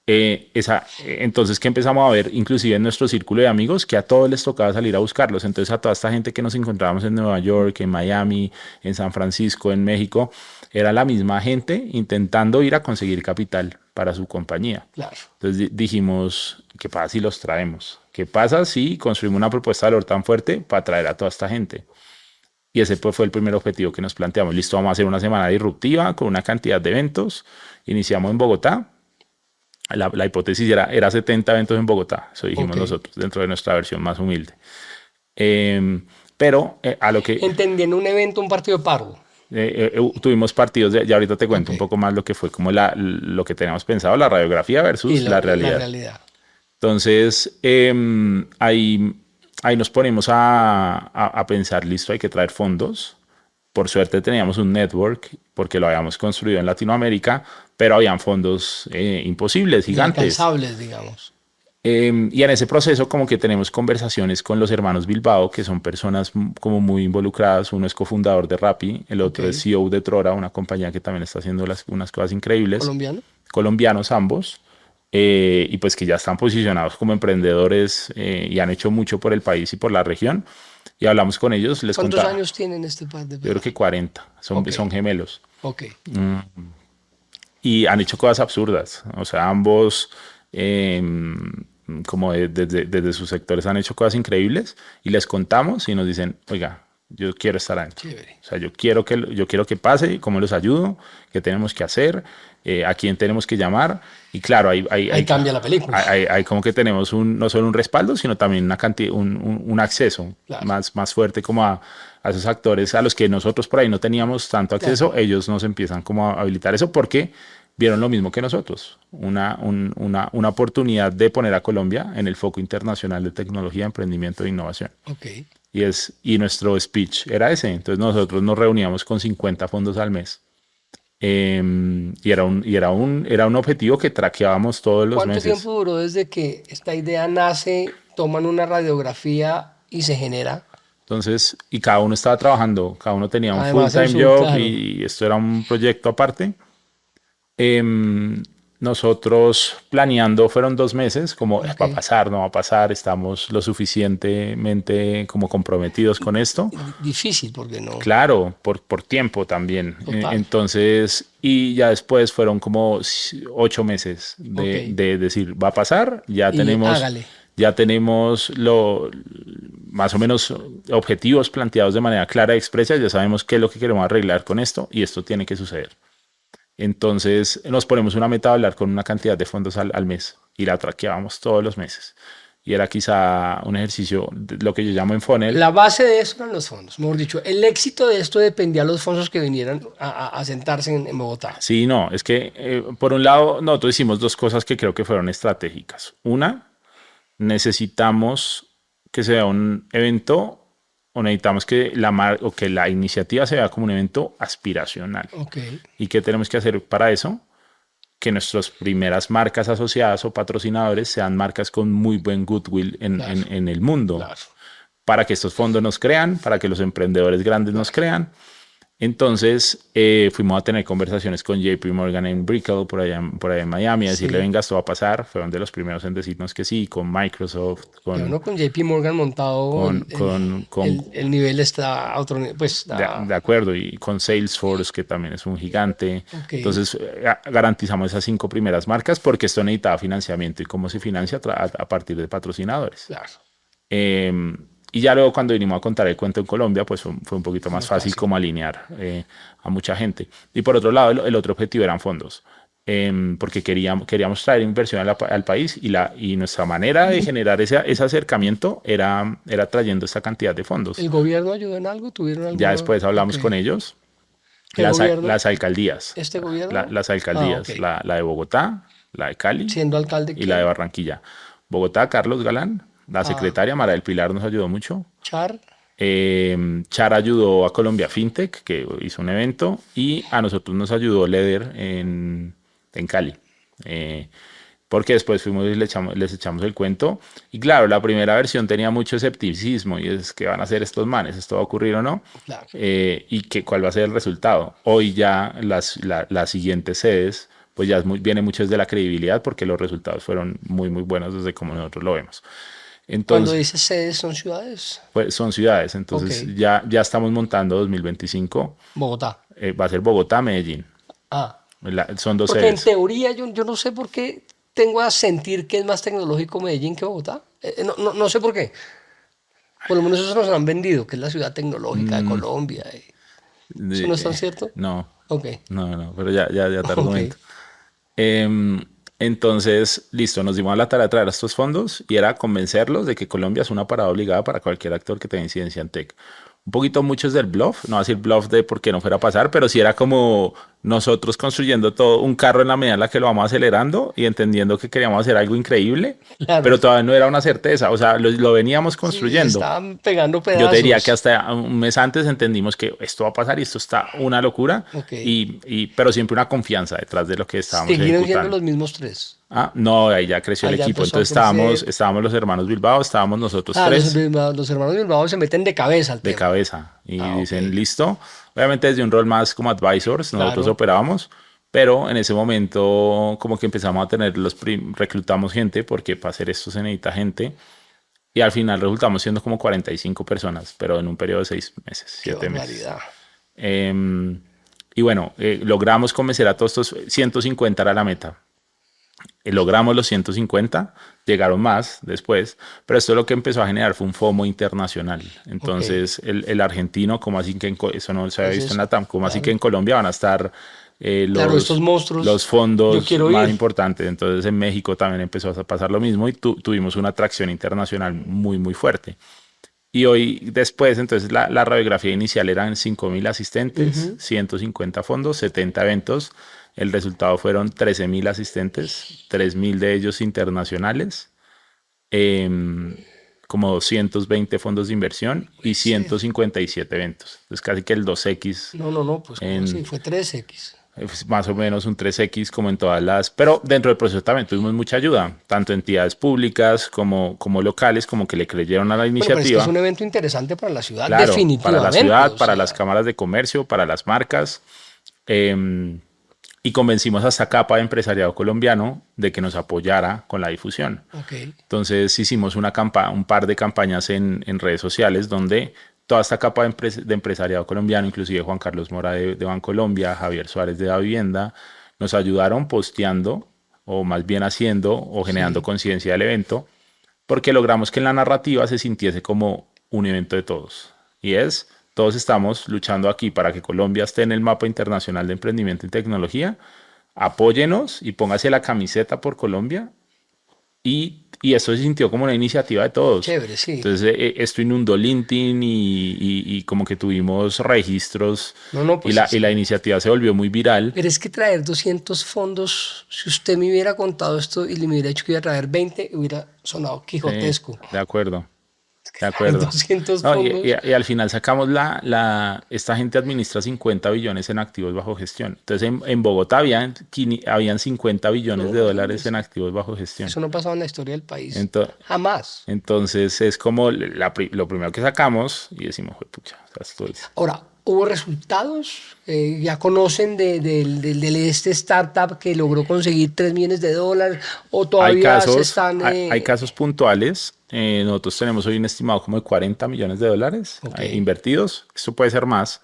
entonces, ¿qué empezamos a ver? Inclusive en nuestro círculo de amigos, que a todos les tocaba salir a buscarlos. Entonces, a toda esta gente que nos encontrábamos en Nueva York, en Miami, en San Francisco, en México, era la misma gente intentando ir a conseguir capital para su compañía. Entonces dijimos, ¿qué pasa si los traemos? ¿Qué pasa si construimos una propuesta de valor tan fuerte para traer a toda esta gente? Y ese fue el primer objetivo que nos planteamos. Listo, vamos a hacer una semana disruptiva con una cantidad de eventos. Iniciamos en Bogotá. La hipótesis era 70 eventos en Bogotá, eso dijimos Ok. nosotros, dentro de nuestra versión más humilde. Pero a lo que Entendí en un evento, un partido de paro. tuvimos partidos, ya ahorita te cuento Ok. un poco más lo que fue como lo que teníamos pensado, la radiografía Y versus la la realidad. realidad. Entonces, ahí nos ponemos a pensar, listo, hay que traer fondos. Por suerte teníamos un network porque lo habíamos construido en Latinoamérica, pero habían fondos imposibles, gigantes. Inalcanzables, digamos. Y en ese proceso como que tenemos conversaciones con los hermanos Bilbao, que son personas como muy involucradas. Uno es cofundador de Rappi, el otro Ok. es CEO de Trora, una compañía que también está haciendo unas cosas increíbles. ¿Colombiano? Colombianos ambos, y pues que ya están posicionados como emprendedores y han hecho mucho por el país y por la región. Y hablamos con ellos, les ¿Cuántos contaba, años tienen este par de yo creo pelados? que 40, Ok. son gemelos. Ok. Y han hecho cosas absurdas. O sea, ambos, como desde sus sectores, han hecho cosas increíbles y les contamos y nos dicen, oiga, yo quiero estar adentro. Chévere. O sea, yo quiero que pase, cómo los ayudo, qué tenemos que hacer, a quién tenemos que llamar. Y claro, Ahí cambia la película. hay como que tenemos no solo un respaldo, sino también una cantidad, un acceso Claro. más fuerte como a esos actores a los que nosotros por ahí no teníamos tanto acceso. Claro. Ellos nos empiezan como a habilitar eso porque vieron lo mismo que nosotros, una oportunidad de poner a Colombia en el foco internacional de tecnología, emprendimiento e innovación. Ok. Y nuestro speech era ese. Entonces nosotros nos reuníamos con 50 fondos al mes. Y era un objetivo que traqueábamos todos los ¿Cuánto meses. tiempo duró desde que esta idea nace, toman una radiografía y se genera? Entonces, y cada uno estaba trabajando, cada uno tenía un Además, full-time en su, job claro. y esto era un proyecto aparte. Nosotros planeando fueron 2 meses, como Ok. va a pasar, no va a pasar, estamos lo suficientemente como comprometidos con esto. Difícil, porque no. Claro, por tiempo también. Total. Entonces, y ya después fueron como 8 meses de, Ok. de decir, va a pasar, ya Y tenemos, hágale. ya tenemos más o menos objetivos planteados de manera clara y expresa, ya sabemos qué es lo que queremos arreglar con esto y esto tiene que suceder. Entonces nos ponemos una meta de hablar con una cantidad de fondos al mes y la traqueábamos todos los meses. Y era quizá un ejercicio, lo que yo llamo en funnel. La base de eso eran los fondos. Mejor dicho, el éxito de esto dependía de los fondos que vinieran a sentarse en Bogotá. Sí, no, es que por un lado nosotros hicimos 2 cosas que creo que fueron estratégicas. Una, necesitamos que sea un evento o necesitamos que que la iniciativa se vea como un evento aspiracional. Ok. ¿Y qué tenemos que hacer para eso? Que nuestras primeras marcas asociadas o patrocinadores sean marcas con muy buen goodwill Claro. en el mundo. Claro. Para que estos fondos nos crean, para que los emprendedores grandes nos crean. Entonces fuimos a tener conversaciones con JP Morgan en Brickell, por allá en Miami, a decirle, Sí. venga, esto va a pasar. Fueron de los primeros en decirnos que sí, con Microsoft, Pero no con JP Morgan montado, el nivel está a otro nivel. Pues, de acuerdo, y con Salesforce, que también es un gigante. Ok. Entonces garantizamos esas 5 primeras marcas porque esto necesitaba financiamiento. ¿Y cómo se financia? A partir de patrocinadores. Claro. Y ya luego cuando vinimos a contar el cuento en Colombia, pues fue un poquito más Más fácil fácil. como alinear a mucha gente. Y por otro lado, el otro objetivo eran fondos. Porque queríamos traer inversión al país y nuestra manera de generar ese acercamiento era trayendo esta cantidad de fondos. ¿El gobierno ayudó en algo? ¿Tuvieron algo? Ya después hablamos Ok. con ellos. ¿Qué gobierno? Las alcaldías. ¿Este gobierno? Las alcaldías. Ah, ok. La de Bogotá, la de Cali Siendo alcalde. y la de Barranquilla. Bogotá, Carlos Galán. La Ah. secretaria Mara del Pilar nos ayudó mucho. Char. Char ayudó a Colombia FinTech, que hizo un evento, y a nosotros nos ayudó Leder en Cali. Porque después fuimos y les echamos el cuento. Y claro, la primera versión tenía mucho escepticismo, y es que van a hacer estos manes, esto va a ocurrir o no, Claro. y cuál va a ser el resultado. Hoy ya las siguientes sedes, pues ya viene mucho desde la credibilidad, porque los resultados fueron muy, muy buenos desde como nosotros lo vemos. Cuando Entonces, dices sedes, son ciudades. pues, son ciudades, entonces Ok. ya estamos montando 2025. Bogotá. Va a ser Bogotá, Medellín. Ah. Son 2 Porque en sedes. teoría yo no sé por qué tengo a sentir que es más tecnológico Medellín que Bogotá. No sé por qué. Por lo menos eso nos han vendido, que es la ciudad tecnológica de Colombia. ¿Eso no es tan cierto? No, Ok. no, pero ya te argumento. Entonces, listo, nos dimos a la tarea de traer estos fondos y era convencerlos de que Colombia es una parada obligada para cualquier actor que tenga incidencia en tech. Un poquito muchos del bluff, no voy a decir bluff de por qué no fuera a pasar, pero sí era como nosotros construyendo todo un carro en la medida en la que lo vamos acelerando y entendiendo que queríamos hacer algo increíble, Claro. pero todavía no era una certeza, o sea, lo veníamos Sí, construyendo. estaban pegando Yo te diría que pedazos. hasta un mes antes entendimos que esto va a pasar y esto está una locura, Ok. pero siempre una confianza detrás de lo que estábamos Siguieron siendo ejecutando. los mismos tres. Ah, no, ahí ya creció el Allá equipo. empezó a Entonces estábamos, crecer. estábamos los hermanos Bilbao, estábamos nosotros Ah, tres los hermanos Bilbao se meten de cabeza al de tema. cabeza y Ah, ok. dicen, listo. Obviamente desde un rol más como advisors, nosotros Claro. operábamos, pero en ese momento como que empezamos a tener reclutamos gente porque para hacer esto se necesita gente y al final resultamos siendo como 45 personas, pero en un periodo de 6 meses, Qué 7 meses. barbaridad. Y bueno, logramos convencer a todos estos, 150 era la meta. Logramos los 150, llegaron más después, pero esto lo que empezó a generar fue un FOMO internacional. Entonces, el argentino, como así que eso no se había Es visto en eso, la TAM, como así que claro. en Colombia van a estar Claro, estos monstruos. los Yo fondos quiero más ir. importantes. Entonces, en México también empezó a pasar lo mismo y tuvimos una atracción internacional muy, muy fuerte. Y hoy, después, entonces la radiografía inicial eran 5.000 asistentes, 150 fondos, 70 eventos. El resultado fueron 13.000 asistentes, 3.000 de ellos internacionales, como 220 fondos de inversión y 157 eventos. Entonces casi que el 2X No, pues ¿cómo así? en Fue 3X. más o menos un 3X como en todas las, pero dentro del proceso también tuvimos mucha ayuda, tanto entidades públicas como locales, como que le creyeron a la Bueno, pero es que es iniciativa. un evento interesante para la ciudad, Claro, para la definitivamente. ciudad, O para las sea, cámaras de comercio, para las marcas. eh, y convencimos a esta capa de empresariado colombiano de que nos apoyara con la difusión. ok. Entonces hicimos un par de campañas en redes sociales donde toda esta capa de empresariado colombiano, inclusive Juan Carlos Mora de Bancolombia, Javier Suárez de La Vivienda, nos ayudaron posteando o más bien haciendo o generando Sí. conciencia del evento, porque logramos que en la narrativa se sintiese como un evento de todos. Y es, todos estamos luchando aquí para que Colombia esté en el mapa internacional de emprendimiento y tecnología. Apóyenos y póngase la camiseta por Colombia. Y esto se sintió como una iniciativa de todos. Chévere, sí. Entonces esto inundó LinkedIn y como que tuvimos registros No, y pues la, es y la iniciativa se volvió muy viral. Pero es que traer 200 fondos, si usted me hubiera contado esto y le me hubiera dicho que iba a traer 20, hubiera sonado Sí, quijotesco. de acuerdo. De Traer acuerdo. 200 No, fondos. y al final sacamos esta gente administra 50 billones en activos bajo gestión. Entonces en Bogotá habían 50 billones de dólares en activos bajo gestión. Eso no ha pasado en la historia del país. Ento- Jamás. entonces es como lo primero que sacamos y decimos, pucha, o sea, esto es... Ahora, ¿hubo resultados? ¿Ya conocen de este startup que logró conseguir 3 millones de dólares? ¿O Hay todavía se casos, están...? hay casos puntuales. Nosotros tenemos hoy un estimado como de 40 millones de dólares Ok. invertidos. Esto puede ser más.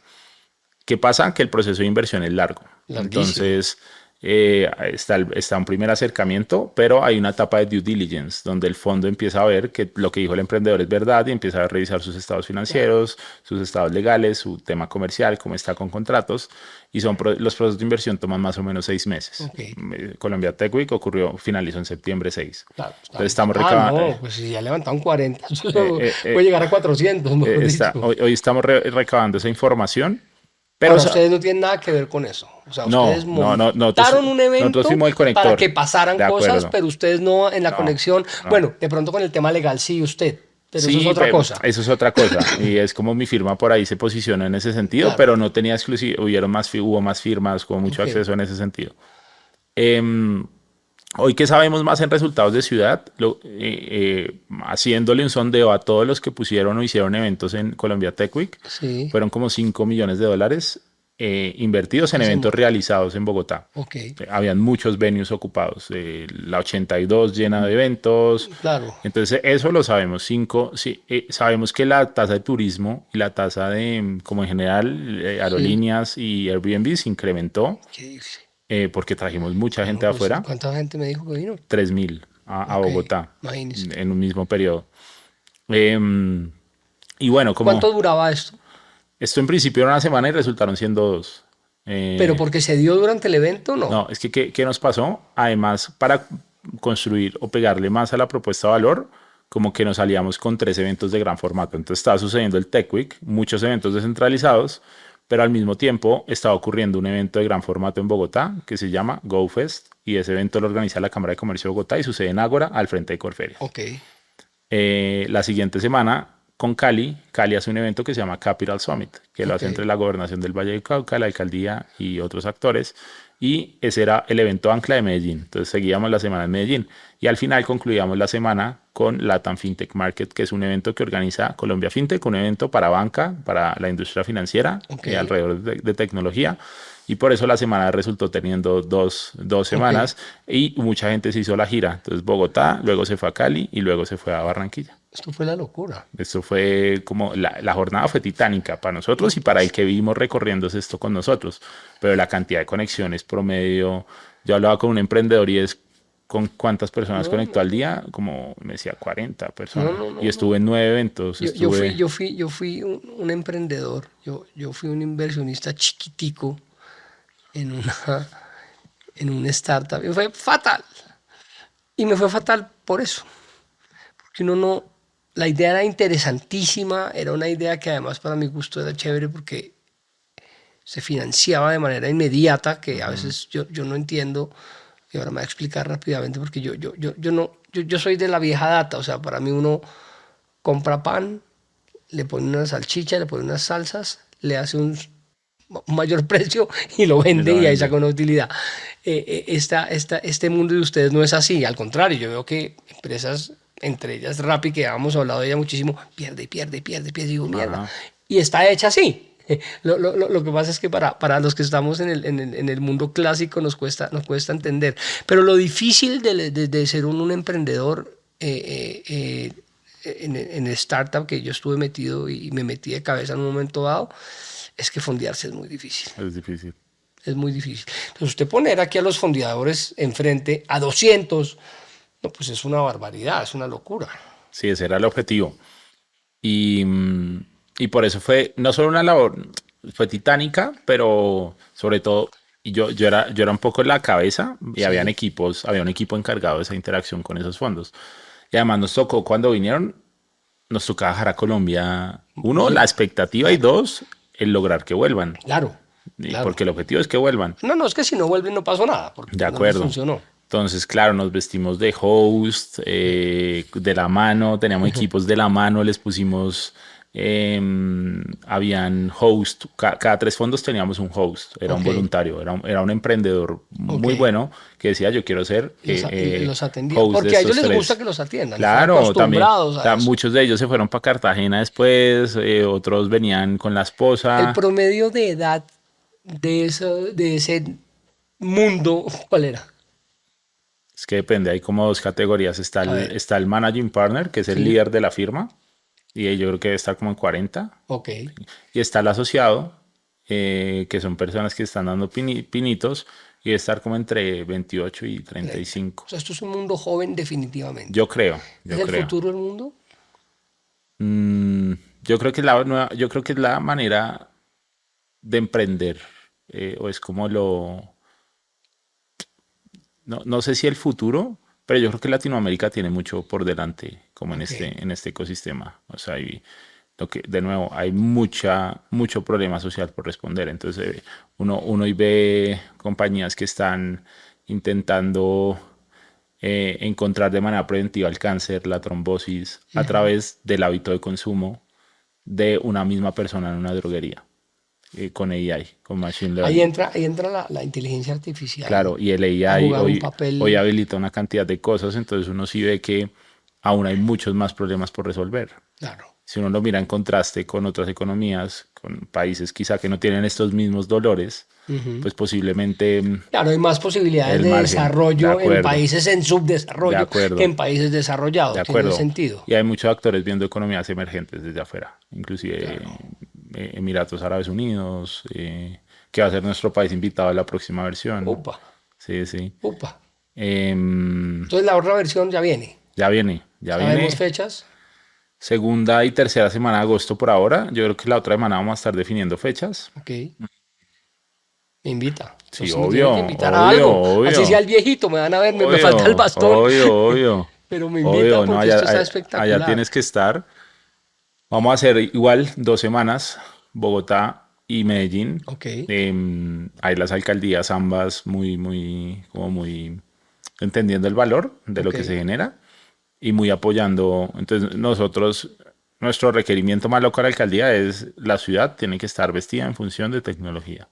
¿Qué pasa? Que el proceso de inversión es largo. Larguísimo. Entonces, está un primer acercamiento, pero hay una etapa de due diligence, donde el fondo empieza a ver que lo que dijo el emprendedor es verdad y empieza a revisar sus estados financieros, sus estados legales, su tema comercial, cómo está con contratos. Y los procesos de inversión toman más o menos 6 meses. Ok. Colombia Tech Week finalizó en septiembre 6. Claro, Entonces estamos no, recabando. pues si ya levantaron 40, eso eh, puede llegar a 400, mejor dicho. Hoy estamos recabando esa información. Pero Ahora, ustedes no tienen nada que ver con eso. O sea, no, ustedes no, nosotros, montaron un evento nosotros fuimos el conector. para que pasaran De cosas, acuerdo. pero ustedes no en la No, conexión. no. Bueno, de pronto con el tema legal sí usted, pero eso Sí, es otra pero cosa. eso es otra cosa. Y es como mi firma por ahí se posicionó en ese sentido, Claro. pero no tenía exclusividad. Hubo más firmas, hubo mucho Ok. acceso en ese sentido. Hoy que sabemos más en resultados de ciudad, haciéndole un sondeo a todos los que pusieron o hicieron eventos en Colombia Tech Week, Sí, fueron como 5 millones de dólares invertidos en eventos realizados en Bogotá. ok, Habían muchos venues ocupados, la 82 llena de eventos. claro. Entonces, eso lo sabemos. Sí, sabemos que la tasa de turismo y la tasa de, como en general, aerolíneas y Airbnb se incrementó ¿Qué dice? porque trajimos mucha gente de Pues, afuera, ¿cuánta gente me dijo que vino? 3.000 a Ok, Bogotá imagínese. en un mismo periodo. Y bueno, como ¿Cuánto duraba esto? esto en principio era una semana y resultaron siendo 2. ¿Pero porque se dio durante el evento? No. No, es que ¿qué nos pasó? Además, para construir o pegarle más a la propuesta de valor, como que nos salíamos con 3 eventos de gran formato. Entonces estaba sucediendo el Tech Week, muchos eventos descentralizados, pero al mismo tiempo estaba ocurriendo un evento de gran formato en Bogotá que se llama GoFest, y ese evento lo organiza la Cámara de Comercio de Bogotá y sucede en Ágora, al frente de Corferias. Ok. La siguiente semana con Cali hace un evento que se llama Capital Summit, que lo hace entre la Gobernación del Valle del Cauca, la Alcaldía y otros actores. Y ese era el evento ancla de Medellín. Entonces seguíamos la semana en Medellín. Y al final concluíamos la semana con Latam FinTech Market, que es un evento que organiza Colombia FinTech, un evento para banca, para la industria financiera, alrededor de tecnología. Y por eso la semana resultó teniendo dos semanas y mucha gente se hizo la gira. Entonces Bogotá, luego se fue a Cali y luego se fue a Barranquilla. Esto fue la locura. Esto fue como, la jornada fue titánica para nosotros y para el que vimos recorriendo esto con nosotros. Pero la cantidad de conexiones promedio, yo hablaba con un emprendedor y es con cuántas personas conectó al día, como me decía 40 personas. Y estuve en 9 eventos. Yo fui un emprendedor, yo fui un inversionista chiquitico en un startup. Y fue fatal. Y me fue fatal por eso. Porque la idea era interesantísima, era una idea que además para mi gusto era chévere porque se financiaba de manera inmediata, que a veces yo no entiendo, y ahora me voy a explicar rápidamente porque yo soy de la vieja data, o sea, para mí uno compra pan, le pone una salchicha, le pone unas salsas, le hace un mayor precio y lo vende y ahí saca una utilidad. Este mundo de ustedes no es así, al contrario, yo veo que empresas, entre ellas Rappi, que hemos hablado de ella muchísimo, pierde, digo, mierda. Y está hecha así. Lo que pasa es que para los que estamos en el mundo clásico nos cuesta entender. Pero lo difícil de ser un emprendedor en el startup que yo estuve metido y me metí de cabeza en un momento dado, es que fondearse es muy difícil. Es difícil. Es muy difícil. Entonces usted poner aquí a los fondeadores enfrente a 200, no, pues es una barbaridad, es una locura. Sí, ese era el objetivo. Y por eso fue no solo una labor, fue titánica, pero sobre todo, y yo era un poco en la cabeza y había un equipo encargado de esa interacción con esos fondos. Y además nos tocó cuando vinieron, nos tocaba dejar a Colombia, uno, la expectativa, y dos, el lograr que vuelvan. Claro. Porque el objetivo es que vuelvan. No, es que si no vuelven no pasó nada. Porque de acuerdo. No funcionó. Entonces, claro, nos vestimos de host, de la mano, teníamos equipos de la mano, les pusimos, habían host, cada 3 fondos teníamos un host, era un voluntario, era un emprendedor muy bueno que decía, yo quiero ser los atendía. Porque a ellos les gusta que los atiendan. Claro, también. Muchos de ellos se fueron para Cartagena después, otros venían con la esposa. El promedio de edad de ese mundo, ¿cuál era? Es que depende, hay como 2 categorías. Está el managing partner, que es el líder de la firma, y yo creo que debe estar como en 40. Ok. Y está el asociado, que son personas que están dando pinitos, y debe estar como entre 28 y 35. O sea, esto es un mundo joven definitivamente. Yo creo. ¿Es el futuro del mundo? Yo creo que es la manera de emprender, o es como no sé si el futuro, pero yo creo que Latinoamérica tiene mucho por delante como en este ecosistema. O sea, de nuevo, hay mucho problema social por responder. Entonces, uno hoy ve compañías que están intentando encontrar de manera preventiva el cáncer, la trombosis, a través del hábito de consumo de una misma persona en una droguería. Con AI, con Machine Learning. Ahí entra la inteligencia artificial. Claro, y el AI hoy habilita una cantidad de cosas, entonces uno sí ve que aún hay muchos más problemas por resolver. Claro. Si uno lo mira en contraste con otras economías, con países quizá que no tienen estos mismos dolores, pues posiblemente... Claro, hay más posibilidades de desarrollo en países en subdesarrollo que en países desarrollados. De acuerdo. Tiene sentido. Y hay muchos actores viendo economías emergentes desde afuera, inclusive Emiratos Árabes Unidos, que va a ser nuestro país invitado a la próxima versión. Upa. Sí. Upa. Entonces la otra versión ya viene. Ya viene. ¿Sabemos fechas? Segunda y tercera semana de agosto por ahora. Yo creo que la otra semana vamos a estar definiendo fechas. Ok. Me Me invita. Sí, Entonces me obvio, tienen que invitar a obvio, algo. obvio. Así sea el viejito, me van a ver, me Obvio, falta el bastón. obvio. Pero me invita Obvio, no, porque allá, esto está allá espectacular. tienes que estar. Vamos a hacer igual 2 semanas, Bogotá y Medellín. Ok, Hay las alcaldías ambas como muy entendiendo el valor de lo ok. que se genera y muy apoyando. Entonces nuestro requerimiento más local a la alcaldía es la ciudad tiene que estar vestida en función de tecnología.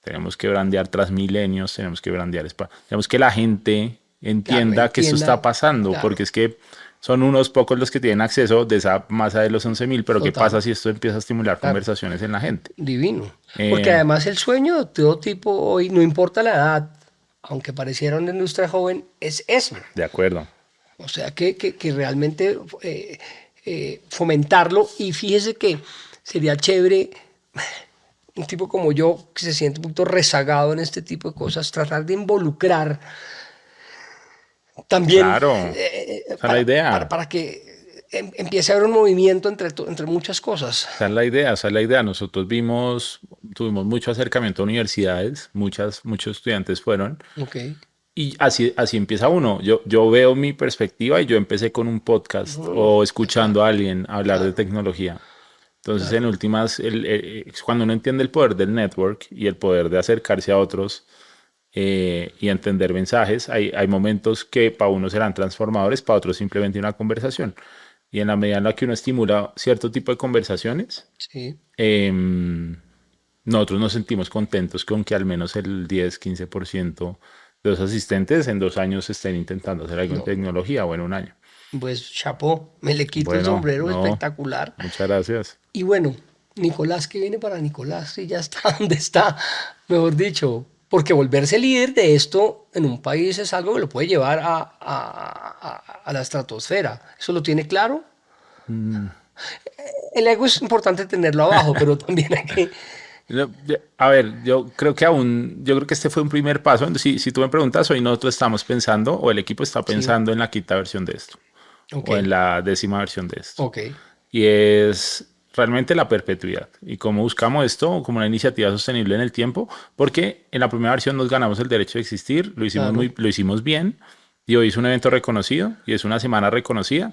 Tenemos que brandear Transmilenios, tenemos que brandear tenemos que la gente Claro, entienda que esto está entienda. pasando, porque Claro, es que son unos pocos los que tienen acceso de esa masa de los 11.000, pero ¿qué pasa total. si esto empieza a estimular Claro, conversaciones en la gente? divino. Porque Eh, además el sueño de todo tipo hoy, no importa la edad, aunque pareciera una industria joven, es eso. de acuerdo. O sea que realmente fomentarlo. Y fíjese que sería chévere un tipo como yo, que se siente un poquito rezagado en este tipo de cosas, tratar de involucrar también Claro, esa es la idea. para que empiece a haber un movimiento entre muchas cosas. Esa es la idea, esa es la idea. Nosotros tuvimos mucho acercamiento a universidades, muchos estudiantes fueron. Ok. Y así empieza uno. Yo veo mi perspectiva y yo empecé con un podcast o Claro, escuchando a alguien hablar de claro, tecnología. Entonces, en claro. últimas, es cuando uno entiende el poder del network y el poder de acercarse a otros y entender mensajes, hay momentos que para uno serán transformadores, para otros simplemente una conversación. Y en la medida en la que uno estimula cierto tipo de conversaciones, Sí. nosotros nos sentimos contentos con que al menos el 10-15% de los asistentes en 2 años estén intentando hacer algo en No, tecnología o en un año. pues chapó, me le quito el Bueno, sombrero no, espectacular. muchas gracias. Y bueno, Nicolás, ¿qué viene para Nicolás? Y ya está donde está, mejor dicho. Porque volverse líder de esto en un país es algo que lo puede llevar a la estratosfera. ¿Eso lo tiene claro? El ego es importante tenerlo abajo, pero también hay que... A ver, yo creo que este fue un primer paso. Si tú me preguntas, hoy nosotros estamos pensando, o el equipo está Sí, pensando en la quinta versión de esto, ok, o en la 10ª versión de esto. ok, Y es realmente la perpetuidad. Y cómo buscamos esto como una iniciativa sostenible en el tiempo, porque en la primera versión nos ganamos el derecho de existir, claro. lo hicimos bien, y hoy es un evento reconocido, y es una semana reconocida,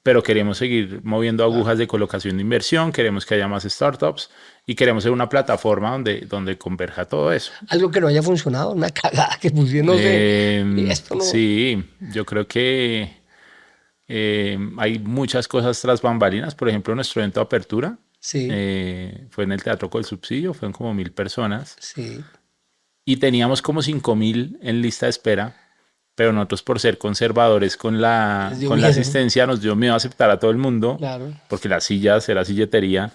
pero queremos seguir moviendo agujas de colocación de inversión, queremos que haya más startups, y queremos ser una plataforma donde converja todo eso. Algo que no haya funcionado, una cagada que pusieron, no sé, y esto no... Sí, yo creo que hay muchas cosas tras bambalinas. Por ejemplo, nuestro evento de apertura Sí, fue en el Teatro Col Subsidio, fueron como 1.000 personas sí, y teníamos como 5.000 en lista de espera, pero nosotros por ser conservadores con les la, dio con la miedo, asistencia nos dio miedo a aceptar a todo el mundo, claro. porque las sillas era silletería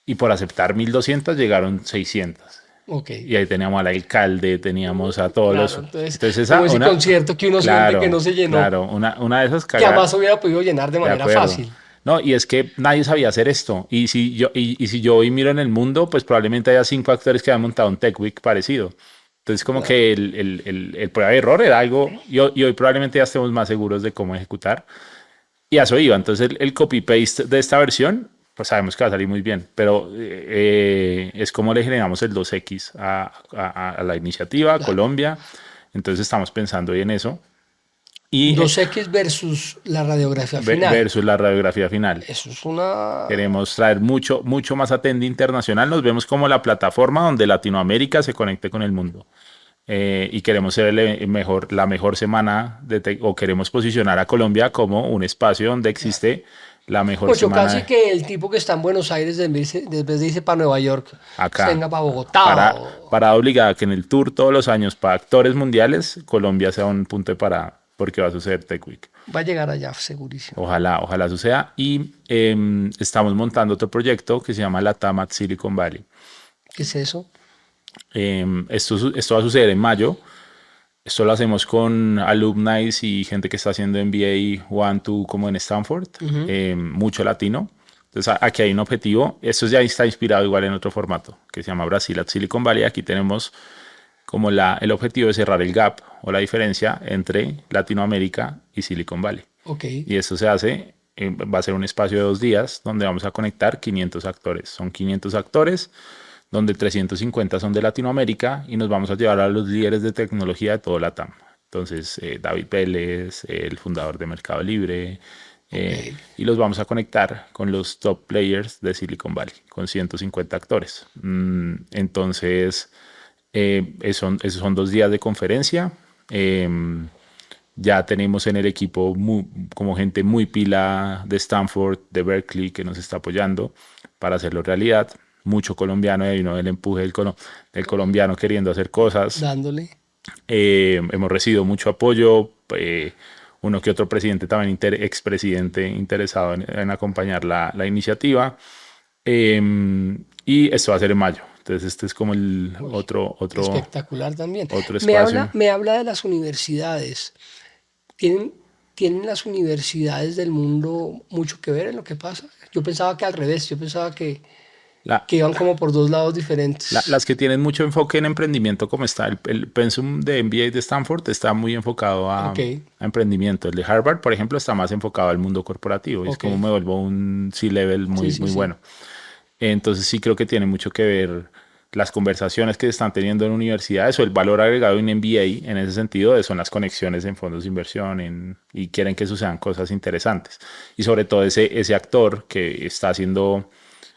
y por aceptar 1.200 llegaron 600. Ok, Y ahí teníamos al alcalde, teníamos a todos claro, los... entonces, Entonces como esa, ese concierto que uno siente que claro, no se llenó, claro, una de esas que cagadas, además hubiera podido llenar de de manera acuerdo. fácil. No, y es que nadie sabía hacer esto. Y si yo hoy miro en el mundo, pues probablemente haya 5 actores que hayan montado un Tech Week parecido. Entonces, como Claro, que el prueba de error era algo, y hoy probablemente ya estemos más seguros de cómo ejecutar. Y a eso iba. Entonces, el copy-paste de esta versión, pues sabemos que va a salir muy bien, pero es como le generamos el 2X a la iniciativa, a claro. Colombia. Entonces, estamos pensando hoy en eso. Y 2X versus la radiografía final. versus la radiografía final. Eso es una... Queremos traer mucho más atende internacional. Nos vemos como la plataforma donde Latinoamérica se conecte con el mundo. Y queremos ser la mejor semana o queremos posicionar a Colombia como un espacio donde existe la mejor Pues yo casi semana que el tipo que está en Buenos Aires, después de irse para Nueva York, se acá. venga para Bogotá. Para, para obligar a que en el tour todos los años para actores mundiales, Colombia sea un punto de parada, porque va a suceder Tech Week. Va a llegar allá, segurísimo. Ojalá suceda. Y estamos montando otro proyecto que se llama la TAMAT Silicon Valley. ¿Qué es eso? Esto va a suceder en mayo. Esto lo hacemos con alumni y gente que está haciendo MBA 1, 2 como en Stanford. Mucho latino. Entonces aquí hay un objetivo. Esto ya está inspirado igual en otro formato que se llama Brasil at Silicon Valley. Aquí tenemos como el objetivo de cerrar el gap o la diferencia entre Latinoamérica y Silicon Valley. Ok, Y esto se hace, va a ser un espacio de 2 días donde vamos a conectar 500 actores. Son 500 actores donde 350 son de Latinoamérica y nos vamos a llevar a los líderes de tecnología de todo LATAM. Entonces, David Vélez, el fundador de Mercado Libre, y los vamos a conectar con los top players de Silicon Valley, con 150 actores. Entonces, esos son 2 días de conferencia. Ya tenemos en el equipo como gente muy pila de Stanford, de Berkeley, que nos está apoyando para hacerlo realidad. Mucho colombiano, y vino el empuje del colombiano queriendo hacer cosas. Dándole. Hemos recibido mucho apoyo. Uno que otro presidente también, expresidente interesado en acompañar la iniciativa. Y esto va a ser en mayo. Entonces este es como el otro espectacular también. Otro espacio. Me habla de las universidades. ¿Tienen las universidades del mundo mucho que ver en lo que pasa? Yo pensaba que al revés, yo pensaba que iban como por 2 lados diferentes. Las que tienen mucho enfoque en emprendimiento, como está el pensum de MBA de Stanford, está muy enfocado a emprendimiento. El de Harvard, por ejemplo, está más enfocado al mundo corporativo. Es como me vuelvo un C-level muy bueno. Entonces sí creo que tiene mucho que ver las conversaciones que se están teniendo en universidades o el valor agregado en MBA en ese sentido son las conexiones en fondos de inversión y quieren que sucedan cosas interesantes. Y sobre todo ese actor que está haciendo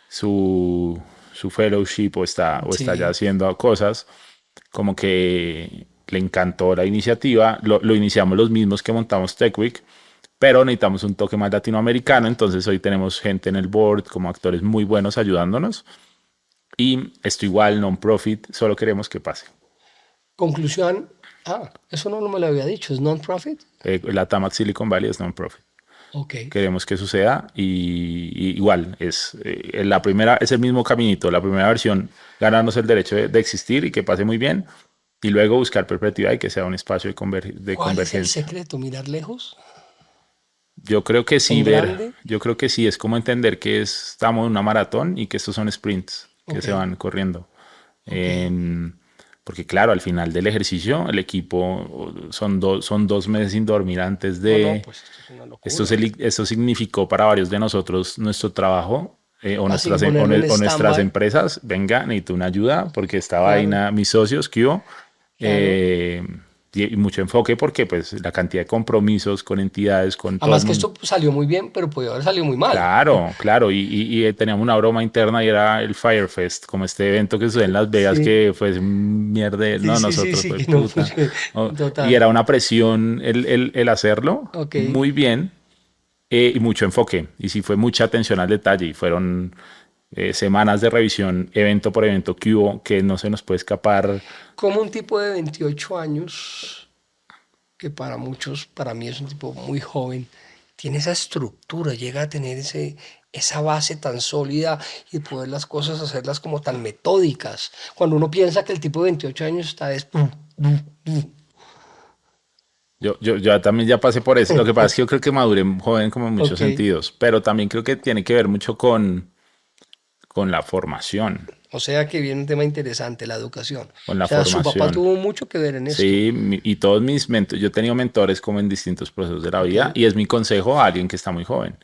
su fellowship o está ya haciendo cosas, como que le encantó la iniciativa. Lo iniciamos los mismos que montamos Tech Week, pero necesitamos un toque más latinoamericano. Entonces hoy tenemos gente en el board como actores muy buenos ayudándonos. Y esto igual, non-profit, solo queremos que pase. Conclusión, eso no me lo había dicho, ¿es non-profit? La TAMAC Silicon Valley es non-profit. Queremos que suceda y igual, es el mismo caminito, la primera versión, ganarnos el derecho de existir y que pase muy bien, y luego buscar perspectiva y que sea un espacio de convergencia. ¿Cuál es el secreto? ¿Mirar lejos? Yo creo que sí, yo creo que sí, es como entender que estamos en una maratón y que estos son sprints que se van corriendo. Porque claro, al final del ejercicio, el equipo son 2 meses sin dormir antes de... Pues esto es una locura. Esto significó para varios de nosotros nuestro trabajo o nuestras empresas. Venga, necesito una ayuda porque esta vaina, mis socios, ¿qué hubo? Y mucho enfoque porque pues la cantidad de compromisos con entidades, con todo además que esto salió muy bien, pero podía haber salido muy mal. Claro, y teníamos una broma interna y era el Firefest, como este evento que sucede en Las Vegas, que fue mierda, y era una presión el hacerlo, muy bien, y mucho enfoque, y sí fue mucha atención al detalle, y fueron semanas de revisión, evento por evento que hubo, que no se nos puede escapar. Como un tipo de 28 años, que para muchos, para mí es un tipo muy joven, tiene esa estructura, llega a tener esa base tan sólida y poder las cosas hacerlas como tan metódicas. Cuando uno piensa que el tipo de 28 años está Yo también ya pasé por eso. Lo que pasa es que yo creo que maduré joven como en muchos sentidos, pero también creo que tiene que ver mucho con la formación. O sea que viene un tema interesante, la educación. Con la formación. Su papá tuvo mucho que ver en esto. Sí, y todos mis mentores, yo he tenido mentores como en distintos procesos de la vida, y es mi consejo a alguien que está muy joven.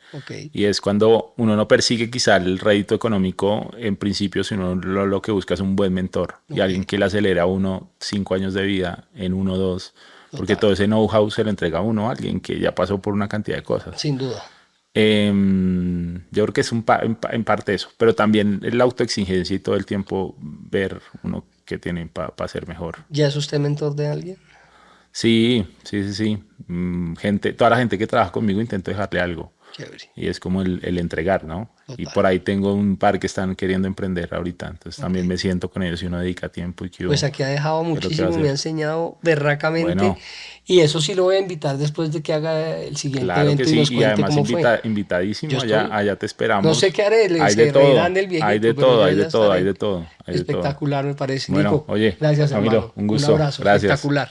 Y es cuando uno no persigue quizá el rédito económico en principio, sino lo que busca es un buen mentor y alguien que le acelere a uno 5 años de vida en 1 o 2, porque todo ese know-how se lo entrega a uno, a alguien que ya pasó por una cantidad de cosas. Sin duda. Yo creo que es en parte eso, pero también la autoexigencia y todo el tiempo ver uno que tiene para ser mejor. ¿Ya es usted mentor de alguien? Sí. Toda la gente que trabaja conmigo intento dejarle algo. Chévere. Y es como el entregar, ¿no? Total. Y por ahí tengo un par que están queriendo emprender ahorita, entonces también me siento con ellos y uno dedica tiempo. Pues aquí ha dejado muchísimo, me ha enseñado berracamente, bueno, y eso sí lo voy a invitar después de que haga el siguiente evento que sí, y nos cuente además cómo fue. Invitadísimo, allá te esperamos. No sé qué haré, hay de todo, hay de todo. Espectacular, me parece. Bueno, Nico, oye, gracias, Camilo, hermano. un gusto. Un abrazo, gracias. Espectacular.